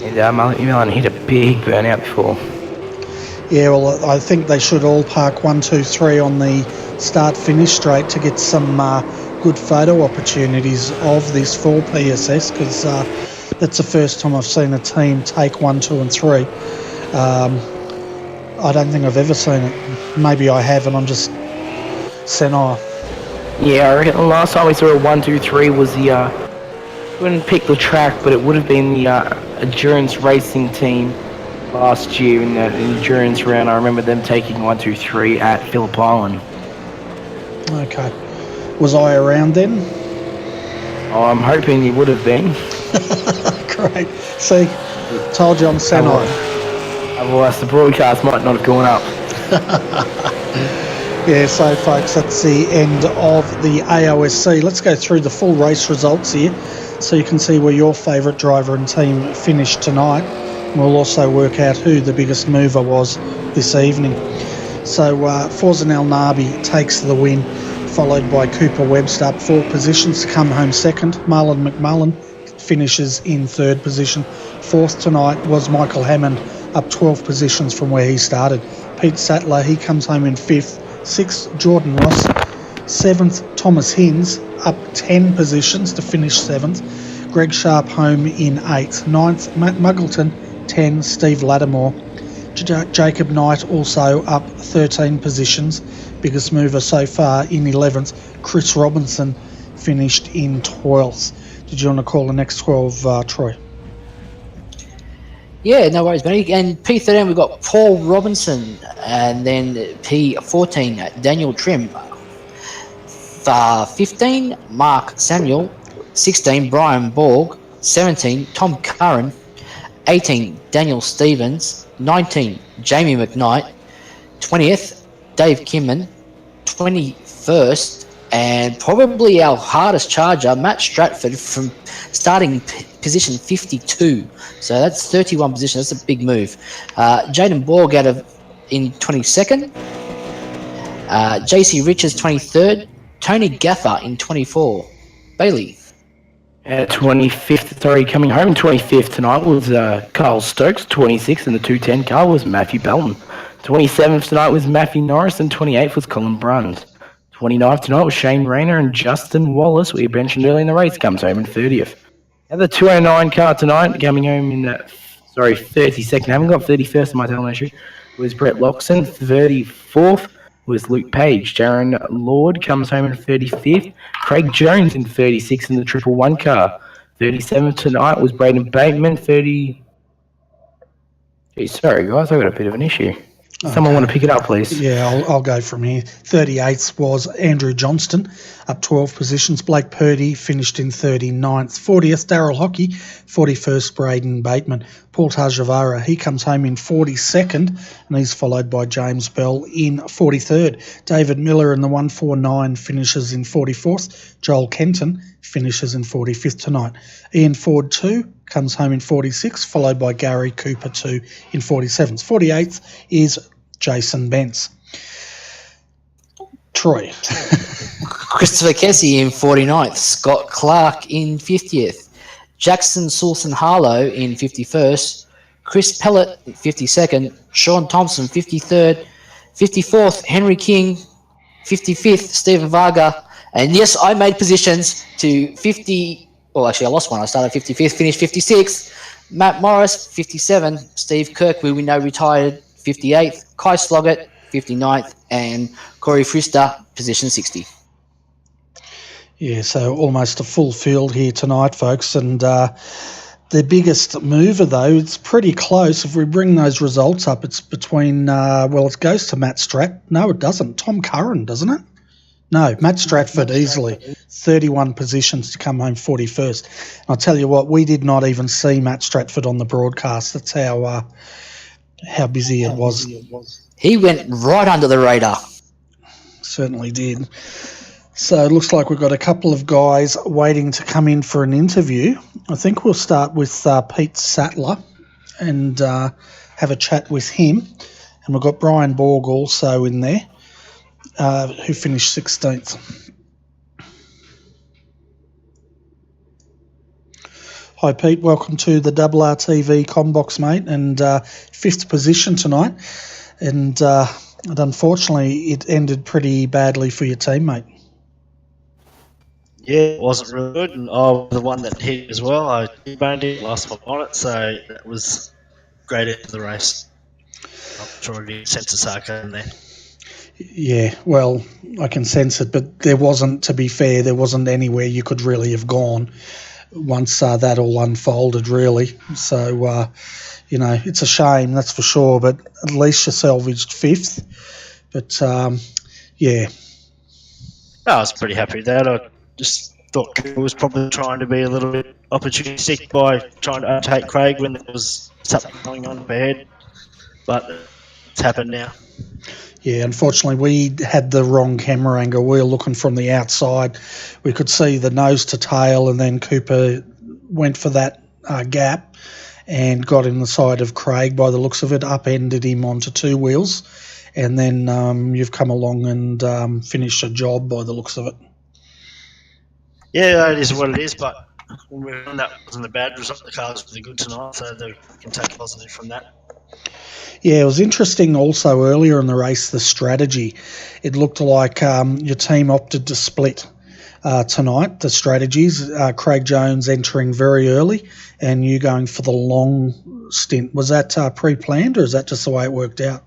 And McMullen hit a big burnout before. Yeah, well, I think they should all park 1, 2, 3 on the start-finish straight to get some good photo opportunities of this for PSS, because that's the first time I've seen a team take 1, 2 and 3. I don't think I've ever seen it. Maybe I have and I'm just senile. Yeah, I reckon the last time we saw a 1, 2, 3 was the wouldn't pick the track, but it would have been the endurance racing team last year in the endurance round. I remember them taking 1, 2, 3 at Phillip Island. Okay. Was I around then? Oh, I'm hoping you would have been. Great. See, told you I'm senile. Otherwise the broadcast might not have gone up. Yeah, so folks, that's the end of the AOSC. Let's go through the full race results here so you can see where your favourite driver and team finished tonight. And we'll also work out who the biggest mover was this evening. So Forzan El Nabi takes the win, followed by Cooper Webster up 4 positions to come home second. Marlon McMullen finishes in 3rd position. 4th tonight was Michael Hammond, up 12 positions from where he started. Pete Sattler, he comes home in 5th. 6th, Jordan Ross. 7th, Thomas Hinds, up 10 positions to finish 7th. Greg Sharp home in 8th. 9th, Matt Muggleton. 10, Steve Lattimore. Jacob Knight also up 13 positions. Biggest mover so far in 11th. Chris Robinson finished in 12th. Did you want to call the next 12, Troy? Yeah, no worries, Benny. And P13, we've got Paul Robinson, and then P14, Daniel Trim. 15, Mark Samuel. 16, Brian Borg. 17, Tom Curran. 18, Daniel Stevens. 19, Jamie McKnight. 20th, Dave Kimman. 21st, and probably our hardest charger, Matt Stratford, from starting position 52. So that's 31 position. That's a big move. Jaden Borg in 22nd. JC Richards 23rd. Tony Gaffer in 24. Bailey. 25th, sorry, coming home 25th tonight was Carl Stokes. 26th in the 210 car was Matthew Belton. 27th tonight was Matthew Norris, and 28th was Colin Bruns. 29th tonight was Shane Rayner, and Justin Wallace, we mentioned early in the race, comes home in 30th. Now the 209 car tonight, coming home in 32nd. I haven't got 31st on my telemetry. Was Brett Loxon. 34th was Luke Page. Darren Lord comes home in 35th. Craig Jones in 36th in the 111 car. 37th tonight was Braden Bateman. Sorry guys, I've got a bit of an issue. Someone want to pick it up, please? Yeah, I'll go from here. 38th was Andrew Johnston, up 12 positions. Blake Purdy finished in 39th. 40th, Darryl Hockey. 41st, Braden Bateman. Paul Tajavara, he comes home in 42nd, and he's followed by James Bell in 43rd. David Miller in the 149 finishes in 44th. Joel Kenton finishes in 45th tonight. Ian Ford 2 comes home in 46th, followed by Gary Cooper 2 in 47th. 48th is Jason Bentz. Troy. Christopher Kessie in 49th. Scott Clark in 50th. Jackson Sulson Harlow in 51st. Chris Pellett in 52nd. Sean Thompson 53rd. 54th, Henry King. 55th, Stephen Varga. And yes, I made positions to 50. Well, actually, I lost one. I started 55th, finished 56th. Matt Morris, 57. Steve Kirk, who we know retired, 58th. Kai Sloggett, 59th. And Corey Frister, position 60. Yeah, so almost a full field here tonight, folks. And the biggest mover, though, it's pretty close. If we bring those results up, it's between, it goes to Matt Stratt. No, it doesn't. Tom Curran, doesn't it? No, Matt Stratford easily. 31 positions to come home 41st. And I'll tell you what, we did not even see Matt Stratford on the broadcast. That's how busy it was. He went right under the radar. Certainly did. So it looks like we've got a couple of guys waiting to come in for an interview. I think we'll start with Pete Sattler and have a chat with him. And we've got Brian Borg also in there, who finished 16th. Hi, Pete. Welcome to the RRTV Combox, mate, and 5th position tonight. And unfortunately, it ended pretty badly for your teammate. Yeah, it wasn't really good, and I was the one that hit as well. I burned it, last one on it, so that was great end of the race. I'm sure if you sense the sarcasm there. Yeah, well, I can sense it, but there wasn't, to be fair, there wasn't anywhere you could really have gone once that all unfolded, really. So, it's a shame, that's for sure, but at least you salvaged 5th. But, yeah. I was pretty happy with that. I just thought Cooper was probably trying to be a little bit opportunistic by trying to overtake Craig when there was something going on up ahead. But it's happened now. Yeah, unfortunately, we had the wrong camera angle. We were looking from the outside. We could see the nose to tail, and then Cooper went for that gap and got in the side of Craig by the looks of it, upended him onto 2 wheels. And then you've come along and finished a job by the looks of it. Yeah, it is what it is, but that wasn't a bad result. The car was really good tonight, so they can take positive from that. Yeah, it was interesting also earlier in the race, the strategy. It looked like your team opted to split tonight, the strategies. Craig Jones entering very early and you going for the long stint. Was that pre-planned, or is that just the way it worked out?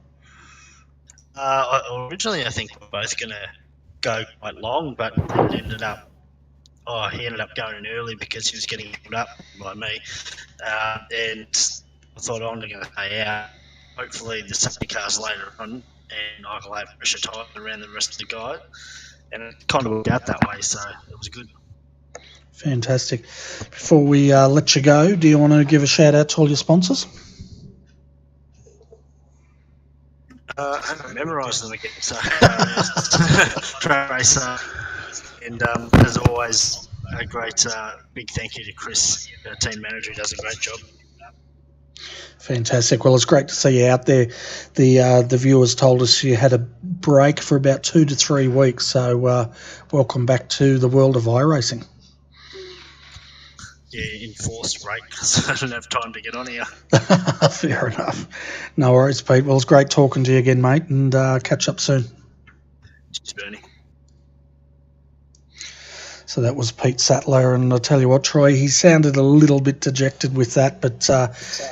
Originally, I think we were both going to go quite long, but it ended up he ended up going in early because he was getting held up by me. And I thought I'm going to stay out. Hopefully the safety car's later on and I can have pressure tight around the rest of the guys. And it kind of worked out that way, so it was good. Fantastic. Before we let you go, do you want to give a shout out to all your sponsors? I haven't memorised them again, so Track Racer. And as always, a great big thank you to Chris, our team manager, who does a great job. Fantastic. Well, it's great to see you out there. The viewers told us you had a break for about 2 to 3 weeks, so welcome back to the world of iRacing. Yeah, enforced break because I don't have time to get on here. Fair enough. No worries, Pete. Well, it's great talking to you again, mate, and catch up soon. Cheers, Bernie. So that was Pete Sattler, and I'll tell you what, Troy, he sounded a little bit dejected with that, but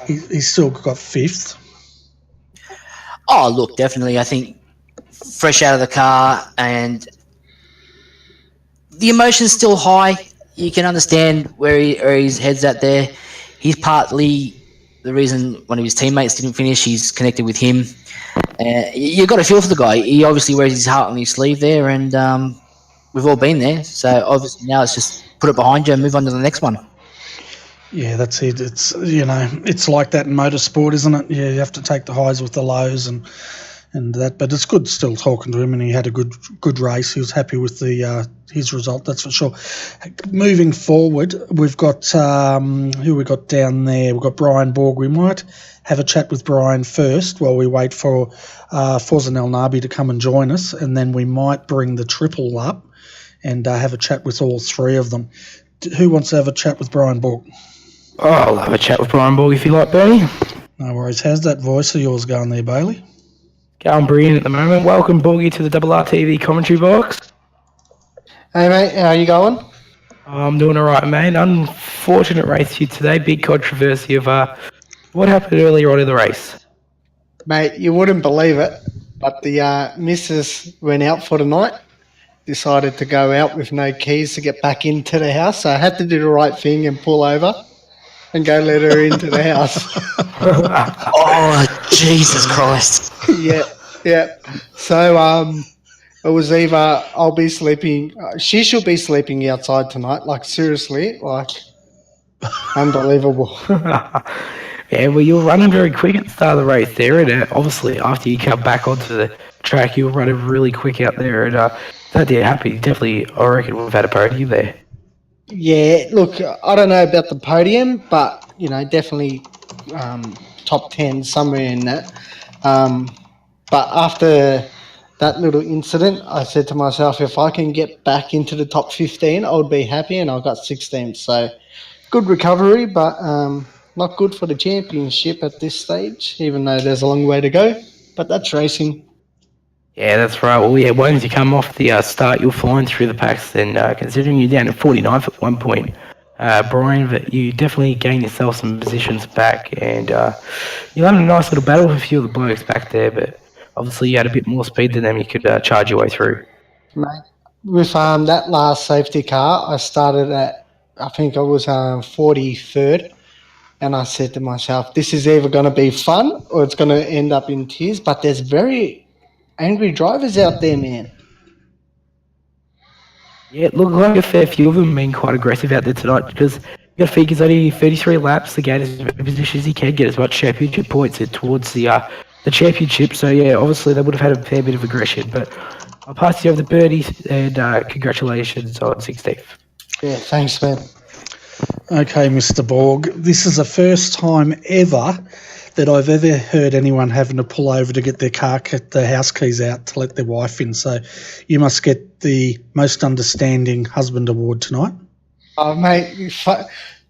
he's still got 5th. Oh, look, definitely. I think fresh out of the car and the emotion's still high. You can understand where his head's at there. He's partly the reason one of his teammates didn't finish. He's connected with him. You've got to feel for the guy. He obviously wears his heart on his sleeve there, and we've all been there. So obviously now it's just put it behind you and move on to the next one. Yeah, that's it. It's it's like that in motorsport, isn't it? Yeah, you have to take the highs with the lows and that. But it's good still talking to him, and he had a good race. He was happy with his result, that's for sure. Moving forward, we've got who we got down there. We've got Brian Borg. We might have a chat with Brian first while we wait for Fawzan El Nabi to come and join us, and then we might bring the triple up and have a chat with all 3 of them. Who wants to have a chat with Brian Borg? Oh, I'll have a chat with Brian Borg if you like, Bernie. No worries. How's that voice of yours going there, Bailey? Going brilliant at the moment. Welcome, Borgie, to the RRTV commentary box. Hey, mate. How are you going? I'm doing all right, mate. Unfortunate race here today. Big controversy of what happened earlier on in the race. Mate, you wouldn't believe it, but the missus went out for the night, decided to go out with no keys to get back into the house, so I had to do the right thing and pull over and go let her into the house. Oh, Jesus Christ. Yeah. So It was either I'll be sleeping. She should be sleeping outside tonight. Like seriously, like unbelievable. Yeah, well, you were running very quick at the start of the race there, and obviously after you come back onto the track, you were running really quick out there, and that did happen. Definitely, I reckon we've had a podium there. Yeah, look, I don't know about the podium, but definitely top 10 somewhere in that. But after that little incident, I said to myself, if I can get back into the top 15, I would be happy, and I got 16th. So good recovery, but not good for the championship at this stage, even though there's a long way to go. But that's racing. Yeah, that's right. Well, yeah, once you come off the start, you're flying through the packs. Then, considering you're down at 49th at one point, Brian, but you definitely gain yourself some positions back, and you'll have a nice little battle with a few of the blokes back there. But obviously, you had a bit more speed than them. You could charge your way through. Mate, with that last safety car, I started at, I think I was 43rd. And I said to myself, this is either going to be fun or it's going to end up in tears. But there's very angry drivers out there, man. Yeah, it looked like a fair few of them being quite aggressive out there tonight because you got to figure it's only 33 laps to get as many positions as he can get as much championship points towards the championship. So yeah, obviously they would have had a fair bit of aggression. But I'll pass you over to Bertie, and congratulations on 16th. Yeah, thanks, man. Okay, Mr. Borg, this is the first time ever that I've ever heard anyone having to pull over to get their house keys out to let their wife in. So you must get the most understanding husband award tonight. Oh, mate,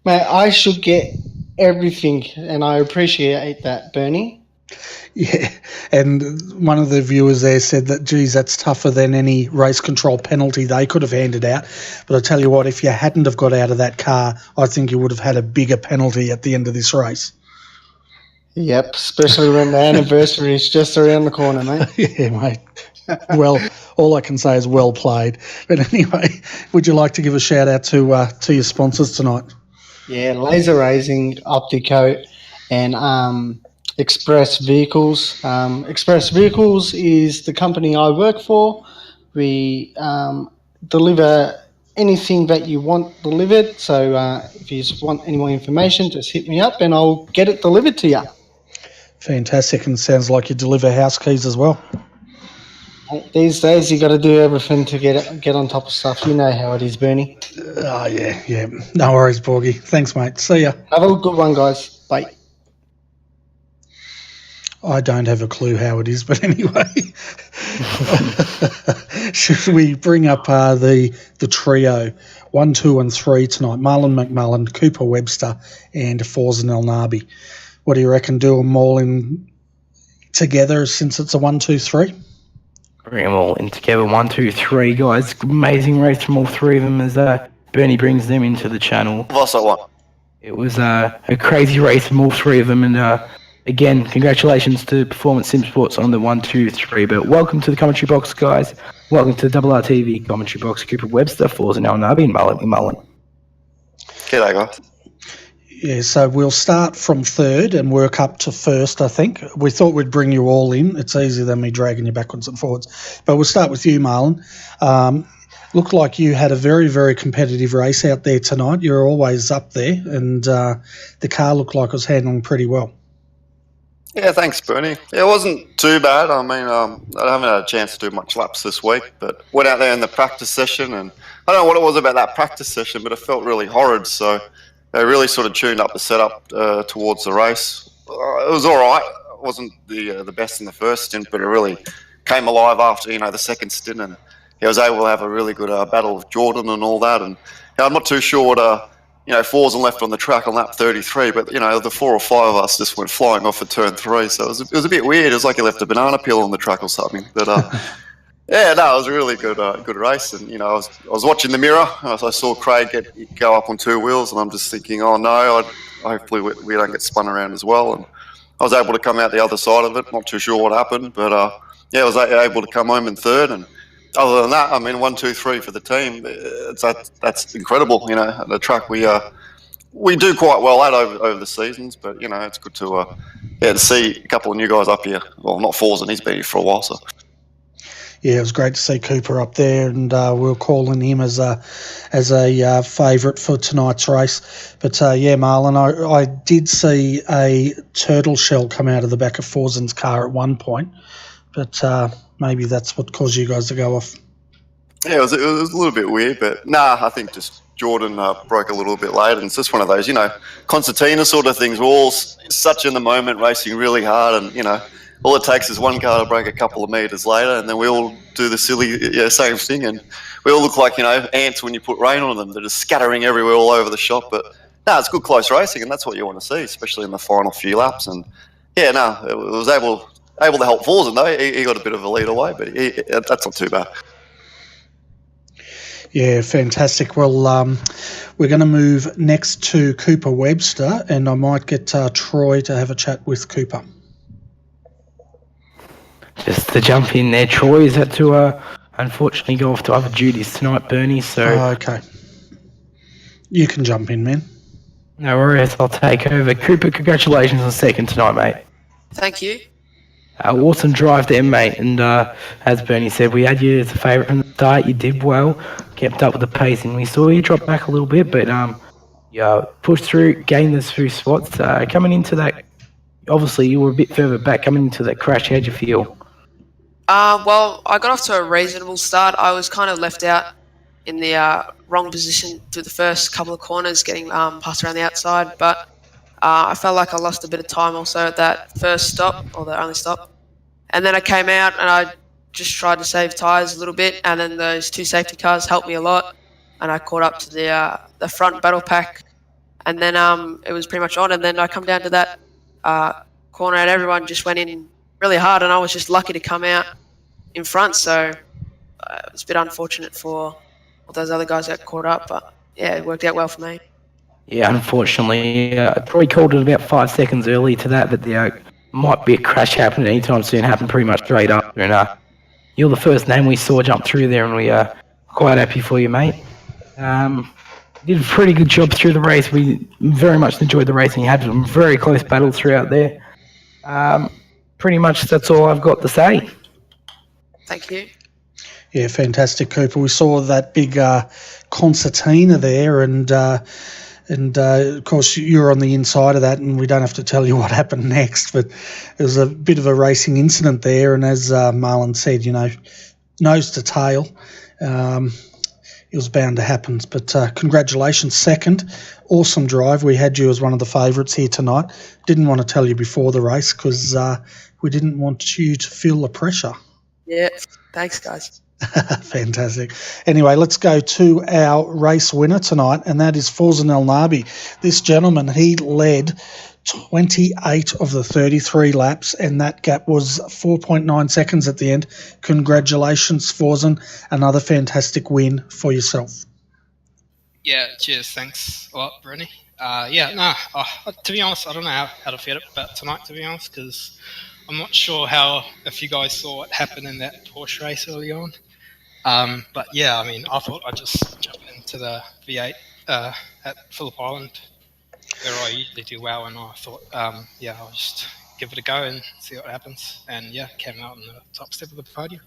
I should get everything, and I appreciate that, Bernie. Yeah, and one of the viewers there said that, geez, that's tougher than any race control penalty they could have handed out. But I tell you what, if you hadn't have got out of that car, I think you would have had a bigger penalty at the end of this race. Yep, especially when the anniversary is just around the corner, mate. Yeah, mate. Well, all I can say is well played. But anyway, would you like to give a shout out to your sponsors tonight? Yeah, Laser Racing, Opticoat, and Express Vehicles. Express Vehicles is the company I work for. We deliver anything that you want delivered. So if you just want any more information, just hit me up and I'll get it delivered to you. Fantastic, and sounds like you deliver house keys as well. These days, you got to do everything to get on top of stuff. You know how it is, Bernie. Oh, yeah. No worries, Borgie. Thanks, mate. See ya. Have a good one, guys. Bye. I don't have a clue how it is, but anyway. Should we bring up the trio, 1, 2 and 3 tonight? Marlon McMullen, Cooper Webster and Forza El Nabi. What do you reckon? Do them all in together since it's a 1, 2, 3? Bring them all in together, 1, 2, 3, guys. Amazing race from all three of them as Bernie brings them into the channel. Also won. It was a crazy race from all three of them, and again, congratulations to Performance Sim Sports on the 1, 2, 3. But welcome to the commentary box, guys. Welcome to the RRTV commentary box. Cooper Webster, Forza El Nabi, and Marlon McMullen. G'day, guys. Yeah, so we'll start from third and work up to first, I think. We thought we'd bring you all in. It's easier than me dragging you backwards and forwards. But we'll start with you, Marlon. Looked like you had a very, very competitive race out there tonight. You're always up there, and the car looked like it was handling pretty well. Yeah, thanks, Bernie. Yeah, it wasn't too bad. I mean, I haven't had a chance to do much laps this week, but went out there in the practice session, and I don't know what it was about that practice session, but it felt really horrid, so they really sort of tuned up the setup towards the race. It was all right. It wasn't the best in the first stint, but it really came alive after the second stint, and I was able to have a really good battle with Jordan and all that. And I'm not too sure what Forza left on the track on lap 33, but the 4 or 5 of us just went flying off at turn 3, so it was a bit weird. It was like he left a banana peel on the track or something. But yeah, no, it was a really good race. And I was watching the mirror. I saw Craig go up on 2 wheels, and I'm just thinking, oh no, hopefully we don't get spun around as well. And I was able to come out the other side of it. Not too sure what happened, but yeah, I was able to come home in third. And other than that, I mean, 1, 2, 3 for the team. That's incredible. The track we do quite well at over the seasons, but it's good to see a couple of new guys up here. Well, not Forza, and he's been here for a while, so. Yeah, it was great to see Cooper up there, and we were calling him as a favourite for tonight's race. But yeah, Marlon, I did see a turtle shell come out of the back of Forzen's car at one point, but maybe that's what caused you guys to go off. Yeah, it was a little bit weird, but I think just Jordan broke a little bit late, and it's just one of those, concertina sort of things. We're all such in the moment, racing really hard, and all it takes is one car to break a couple of meters later, and then we all do the silly same thing, and we all look like ants when you put rain on them. They're just scattering everywhere all over the shop. But it's good close racing, and that's what you want to see, especially in the final few laps. And it was able to help Forzen though. He got a bit of a lead away, but that's not too bad. Yeah, fantastic. Well, we're going to move next to Cooper Webster, and I might get Troy to have a chat with Cooper. Just to jump in there, Troy is had to unfortunately go off to other duties tonight, Bernie. So okay, you can jump in, man. No worries, I'll take over. Cooper, congratulations on second tonight, mate. Thank you. Awesome drive there, mate. And as Bernie said, we had you as a favourite from the start. You did well, kept up with the pace, and we saw you drop back a little bit, but you pushed through, gained those few spots. Coming into that, obviously you were a bit further back. Coming into that crash, how'd you feel? Well, I got off to a reasonable start. I was kind of left out in the wrong position through the first couple of corners, getting passed around the outside, but I felt like I lost a bit of time also at that first stop, or the only stop. And then I came out and I just tried to save tyres a little bit, and then those two safety cars helped me a lot, and I caught up to the front battle pack, and then it was pretty much on. And then I come down to that corner and everyone just went in really hard, and I was just lucky to come out in front, so it was a bit unfortunate for all those other guys that caught up, but yeah, it worked out well for me. Yeah, unfortunately, Troy called it about 5 seconds early to that there might be a crash happening anytime soon. Happened pretty much straight up, and you're the first name we saw jump through there, and we are quite happy for you, mate. Did a pretty good job through the race. We very much enjoyed the racing. You had some very close battles throughout there. Pretty much that's all I've got to say. Thank you. Yeah, fantastic, Cooper. We saw that big concertina there, and of course you're on the inside of that, and we don't have to tell you what happened next, but it was a bit of a racing incident there, and as Marlon said, nose to tail, it was bound to happen. But congratulations, second. Awesome drive. We had you as one of the favourites here tonight. Didn't want to tell you before the race because we didn't want you to feel the pressure. Yeah, thanks, guys. Fantastic. Anyway, let's go to our race winner tonight, and that is Forzen El Nabi. This gentleman, he led 28 of the 33 laps, and that gap was 4.9 seconds at the end. Congratulations, Forzen. Another fantastic win for yourself. Yeah, cheers. Thanks a lot, Bernie. To be honest, I don't know how to feel about tonight, to be honest, because I'm not sure if you guys saw what happened in that Porsche race early on. But yeah, I mean, I thought I'd just jump into the V8 at Phillip Island, where I usually do well, and I thought, I'll just give it a go and see what happens. And yeah, came out on the top step of the podium.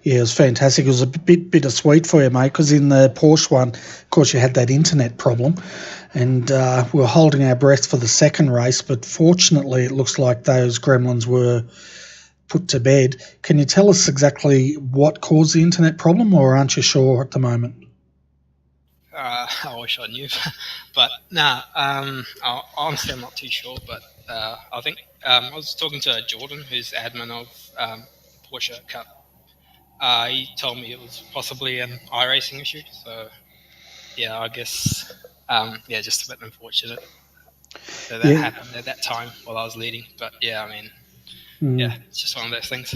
Yeah, it was fantastic. It was a bit bittersweet for you, mate, because in the Porsche one, of course, you had that internet problem, and we were holding our breath for the second race, but fortunately it looks like those gremlins were put to bed. Can you tell us exactly what caused the internet problem, or aren't you sure at the moment? I wish I knew, but honestly I'm not too sure, but I think I was talking to Jordan, who's admin of Porsche Cup. He told me it was possibly an iRacing issue, so yeah, I guess just a bit unfortunate that happened at that time while I was leading, but yeah, I mean, it's just one of those things.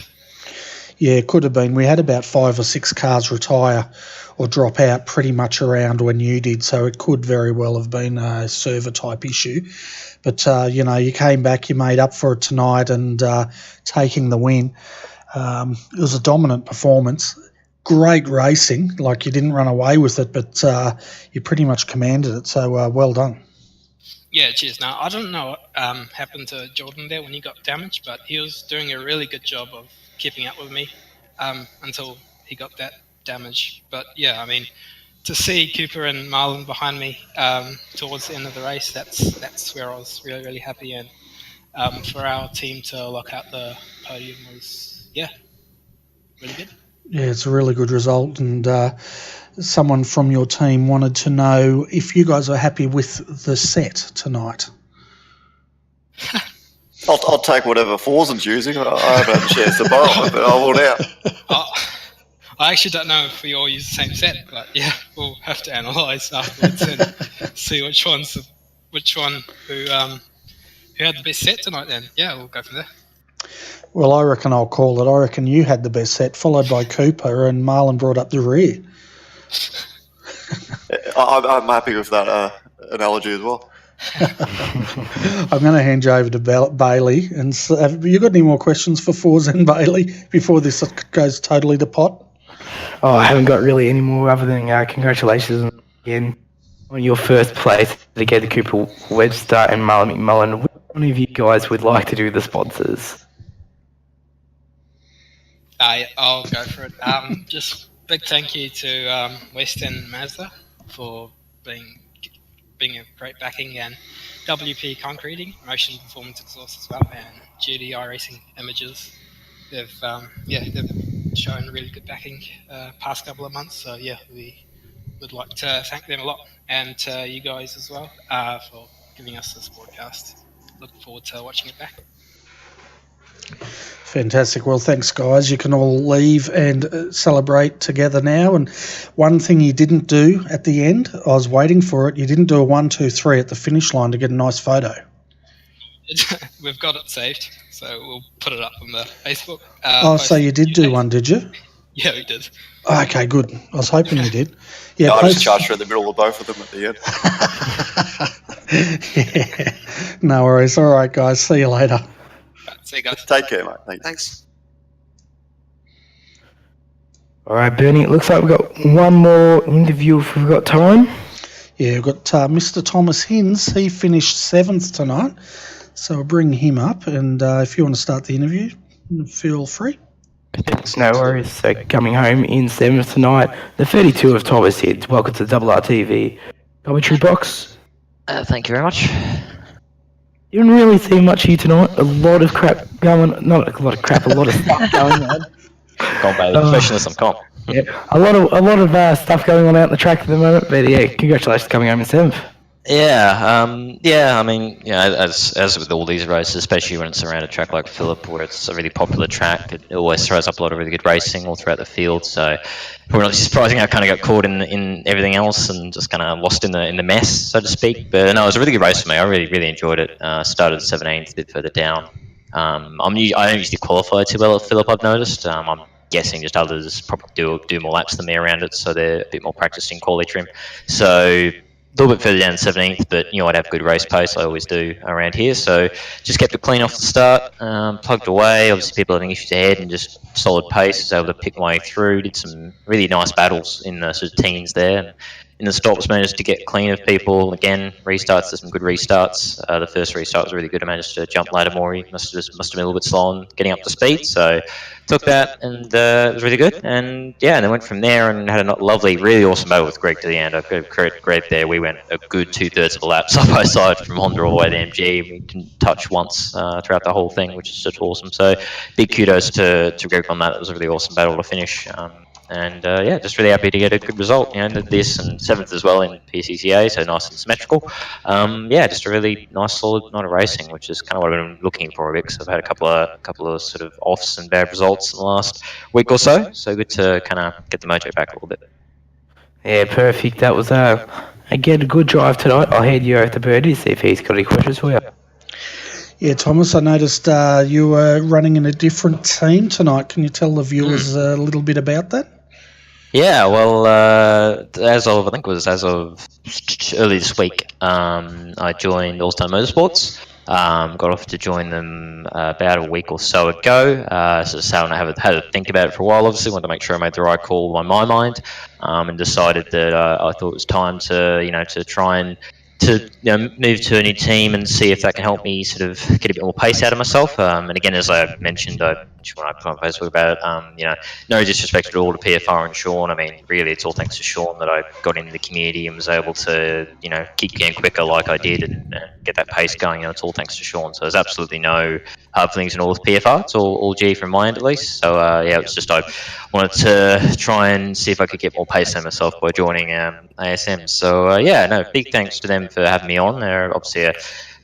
Yeah, it could have been. We had about 5 or 6 cars retire or drop out pretty much around when you did, so it could very well have been a server-type issue. But, you came back, you made up for it tonight, and taking the win. It was a dominant performance. Great racing. Like, you didn't run away with it, but you pretty much commanded it, so well done. Yeah, cheers. Now, I don't know what happened to Jordan there when he got damaged, but he was doing a really good job of keeping up with me. until he got that damage. But yeah, I mean, to see Cooper and Marlon behind me towards the end of the race, that's where I was really, really happy. And for our team to lock out the podium was, really good. Yeah, it's a really good result, and someone from your team wanted to know if you guys are happy with the set tonight. I'll take whatever Forsen's using. I haven't had a chance to borrow it, but I will now. I actually don't know if we all use the same set, but yeah, we'll have to analyse afterwards and see which one who had the best set tonight. Then yeah, we'll go from there. Well, I reckon I'll call it. I reckon you had the best set, followed by Cooper, and Marlon brought up the rear. I'm happy with that analogy as well. I'm going to hand you over to Bailey. And have you got any more questions for Forsen, Bailey, before this goes totally to pot? Oh, I haven't got really any more other than congratulations again on your first place together, Cooper Webster and Marlon McMullen. Which one of you guys would like to do the sponsors? I'll go for it. Just big thank you to Western Mazda for being a great backing, and WP Concreting, Motion Performance Exhaust as well, and Judy iRacing Images. They've shown really good backing past couple of months. So yeah, we would like to thank them a lot, and you guys as well for giving us this broadcast. Look forward to watching it back. Fantastic. Well, thanks, guys. You can all leave and celebrate together now. And one thing you didn't do at the end, I was waiting for it, you didn't do a 1, 2, 3 at the finish line to get a nice photo. We've got it saved, so we'll put it up on the Facebook. So you did do one, did you? Yeah, we did. Okay, good. I was hoping you did. Yeah, I just charged her in the middle of both of them at the end. Yeah. No worries. All right, guys. See you later. See you guys. Take care, mate. Thanks. All right, Bernie, it looks like we've got one more interview if we've got time. Yeah, we've got Mr. Thomas Hinz. He finished 7th tonight, so I'll bring him up. And if you want to start the interview, feel free. No worries. So coming home in 7th tonight, the 32 of Thomas Hinz. Welcome to the RRTV commentary box. Thank you very much. You didn't really see much here tonight. A lot of crap going. Not a lot of crap. A lot of stuff going on. Come on, baby. Professionalism, come on. Yeah, a lot of stuff going on out in the track at the moment. But yeah, congratulations coming home in 7th. Yeah, I mean, as with all these races, especially when it's around a track like Phillip, where it's a really popular track, it always throws up a lot of really good racing all throughout the field. So probably not surprising I kind of got caught in everything else and just kind of lost in the mess, so to speak. But no, it was a really good race for me. I really enjoyed it. Started 17th, a bit further down. I don't usually qualify too well at Phillip, I've noticed. I'm guessing just others probably do more laps than me around it, so they're a bit more practiced in quality trim. So a little bit further down 17th, but I'd have good race pace. I always do around here. So just kept it clean off the start, plugged away. Obviously, people having issues ahead and just solid pace. Was able to pick my way through. Did some really nice battles in the sort of teens there. And in the stops, managed to get clean of people. Again, restarts. There's some good restarts. The first restart was really good. I managed to jump Latimore. Must have been a little bit slow on getting up to speed. So took that, and it was really good. And yeah, and then went from there and had a lovely, really awesome battle with Greg to the end. I've got to credit Greg there. We went a good 2/3 of a lap side by side from Honda all the way to MG. We didn't touch once throughout the whole thing, which is just awesome. So big kudos to Greg on that. It was a really awesome battle to finish. And just really happy to get a good result. This and 7th as well in PCCA, so nice and symmetrical. Just a really nice, solid night of racing, which is kind of what I've been looking for a bit. Because I've had a couple of sort of offs and bad results in the last week or so. So good to kind of get the mojo back a little bit. Yeah, perfect. That was again a good drive tonight. I'll hand you over to Birdie to see if he's got any questions for you. Yeah, Thomas, I noticed you were running in a different team tonight. Can you tell the viewers a little bit about that? Yeah, well, as of early this week, I joined All-Star Motorsports. Got off to join them about a week or so ago. So I had to think about it for a while. Obviously, wanted to make sure I made the right call on my mind, and decided that I thought it was time to try and move to a new team and see if that can help me sort of get a bit more pace out of myself. And again, as I mentioned, I which when I put on Facebook about it. No disrespect at all to PFR and Sean. I mean, really, it's all thanks to Sean that I got into the community and was able to, keep getting quicker like I did and get that pace going. It's all thanks to Sean. So there's absolutely no hard feelings at all with PFR. It's all G from my end at least. So it's just I wanted to try and see if I could get more pace than myself by joining ASM. So big thanks to them for having me on. They're obviously a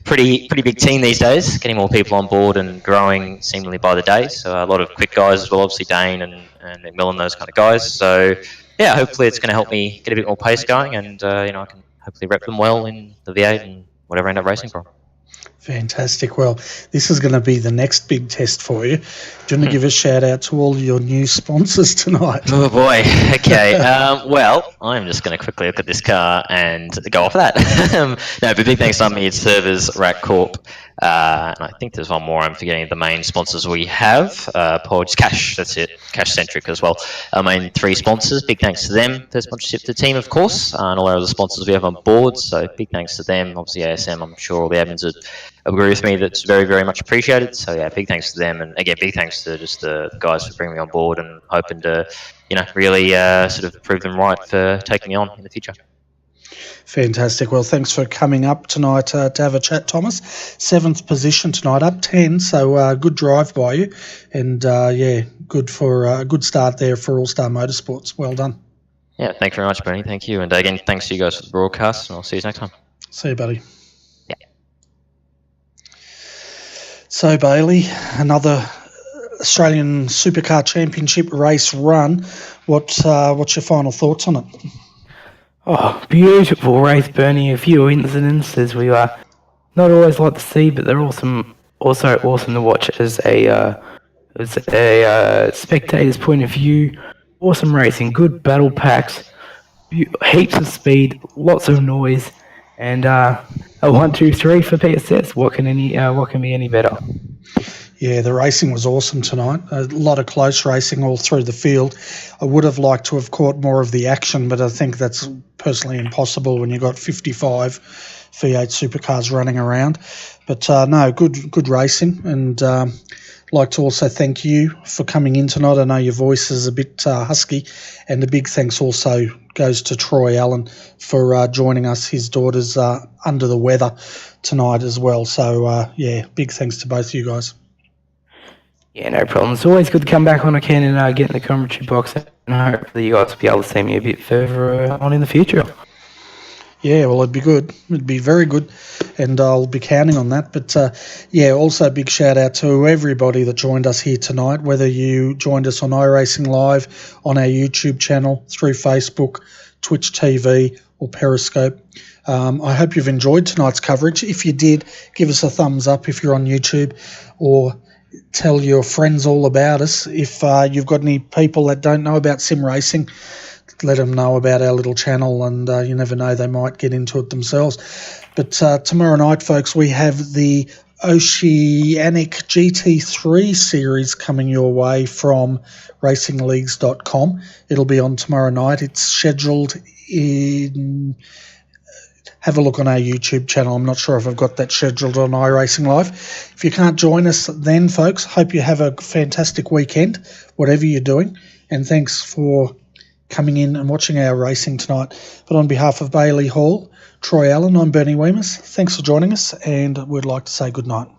pretty big team these days, getting more people on board and growing seemingly by the day. So a lot of quick guys as well, obviously Dane and McMillan, those kind of guys. So hopefully it's going to help me get a bit more pace going, and I can hopefully rep them well in the V8 and whatever I end up racing for. Fantastic. Well, this is going to be the next big test for you. Do you want to give a shout out to all your new sponsors tonight? Oh boy. Okay. Well, I'm just going to quickly look at this car and go off that. No, but big thanks to Unmetered Servers, Rack Corp, and I think there's one more I'm forgetting. The main sponsors we have, Podge, Cash. That's it. Cash centric as well. Our main 3 sponsors. Big thanks to them for sponsorship. The team, of course, and all our other sponsors we have on board. So big thanks to them. Obviously ASM. I'm sure all the admins would agree with me. That's very, very much appreciated. So big thanks to them, and again, big thanks to just the guys for bringing me on board and hoping to, really sort of prove them right for taking me on in the future. Fantastic. Well, thanks for coming up tonight to have a chat, Thomas. 7th position tonight, up 10, so good drive by you. And, good for a good start there for All-Star Motorsports. Well done. Yeah, thank you very much, Bernie. Thank you. And again, thanks to you guys for the broadcast, and I'll see you next time. See you, buddy. Yeah. So, Bailey, another Australian Supercar Championship race run. What's your final thoughts on it? Oh, beautiful race, Bernie. A few incidents as we not always like to see, but they're also awesome to watch as a spectator's point of view. Awesome racing, good battle packs, heaps of speed, lots of noise, and a 1, 2, 3 for PSS. What can be any better? Yeah, the racing was awesome tonight. A lot of close racing all through the field. I would have liked to have caught more of the action, but I think that's personally impossible when you've got 55 V8 supercars running around. But no, good racing. And I'd like to also thank you for coming in tonight. I know your voice is a bit husky. And a big thanks also goes to Troy Allen for joining us. His daughter's under the weather tonight as well. So, big thanks to both of you guys. Yeah, no problem. It's always good to come back on again and get in the commentary box, and hopefully you guys will be able to see me a bit further on in the future. Yeah, well, it'd be good. It'd be very good, and I'll be counting on that. But, also a big shout-out to everybody that joined us here tonight, whether you joined us on iRacing Live, on our YouTube channel, through Facebook, Twitch TV, or Periscope. I hope you've enjoyed tonight's coverage. If you did, give us a thumbs up if you're on YouTube, or tell your friends all about us. If you've got any people that don't know about sim racing, let them know about our little channel, and you never know, they might get into it themselves. But tomorrow night, folks, we have the Oceanic GT3 series coming your way from racingleagues.com. It'll be on tomorrow night. It's scheduled in... Have a look on our YouTube channel. I'm not sure if I've got that scheduled on iRacing Live. If you can't join us then, folks, hope you have a fantastic weekend, whatever you're doing. And thanks for coming in and watching our racing tonight. But on behalf of Bailey Hall, Troy Allen, I'm Bernie Weemus. Thanks for joining us, and we'd like to say good night.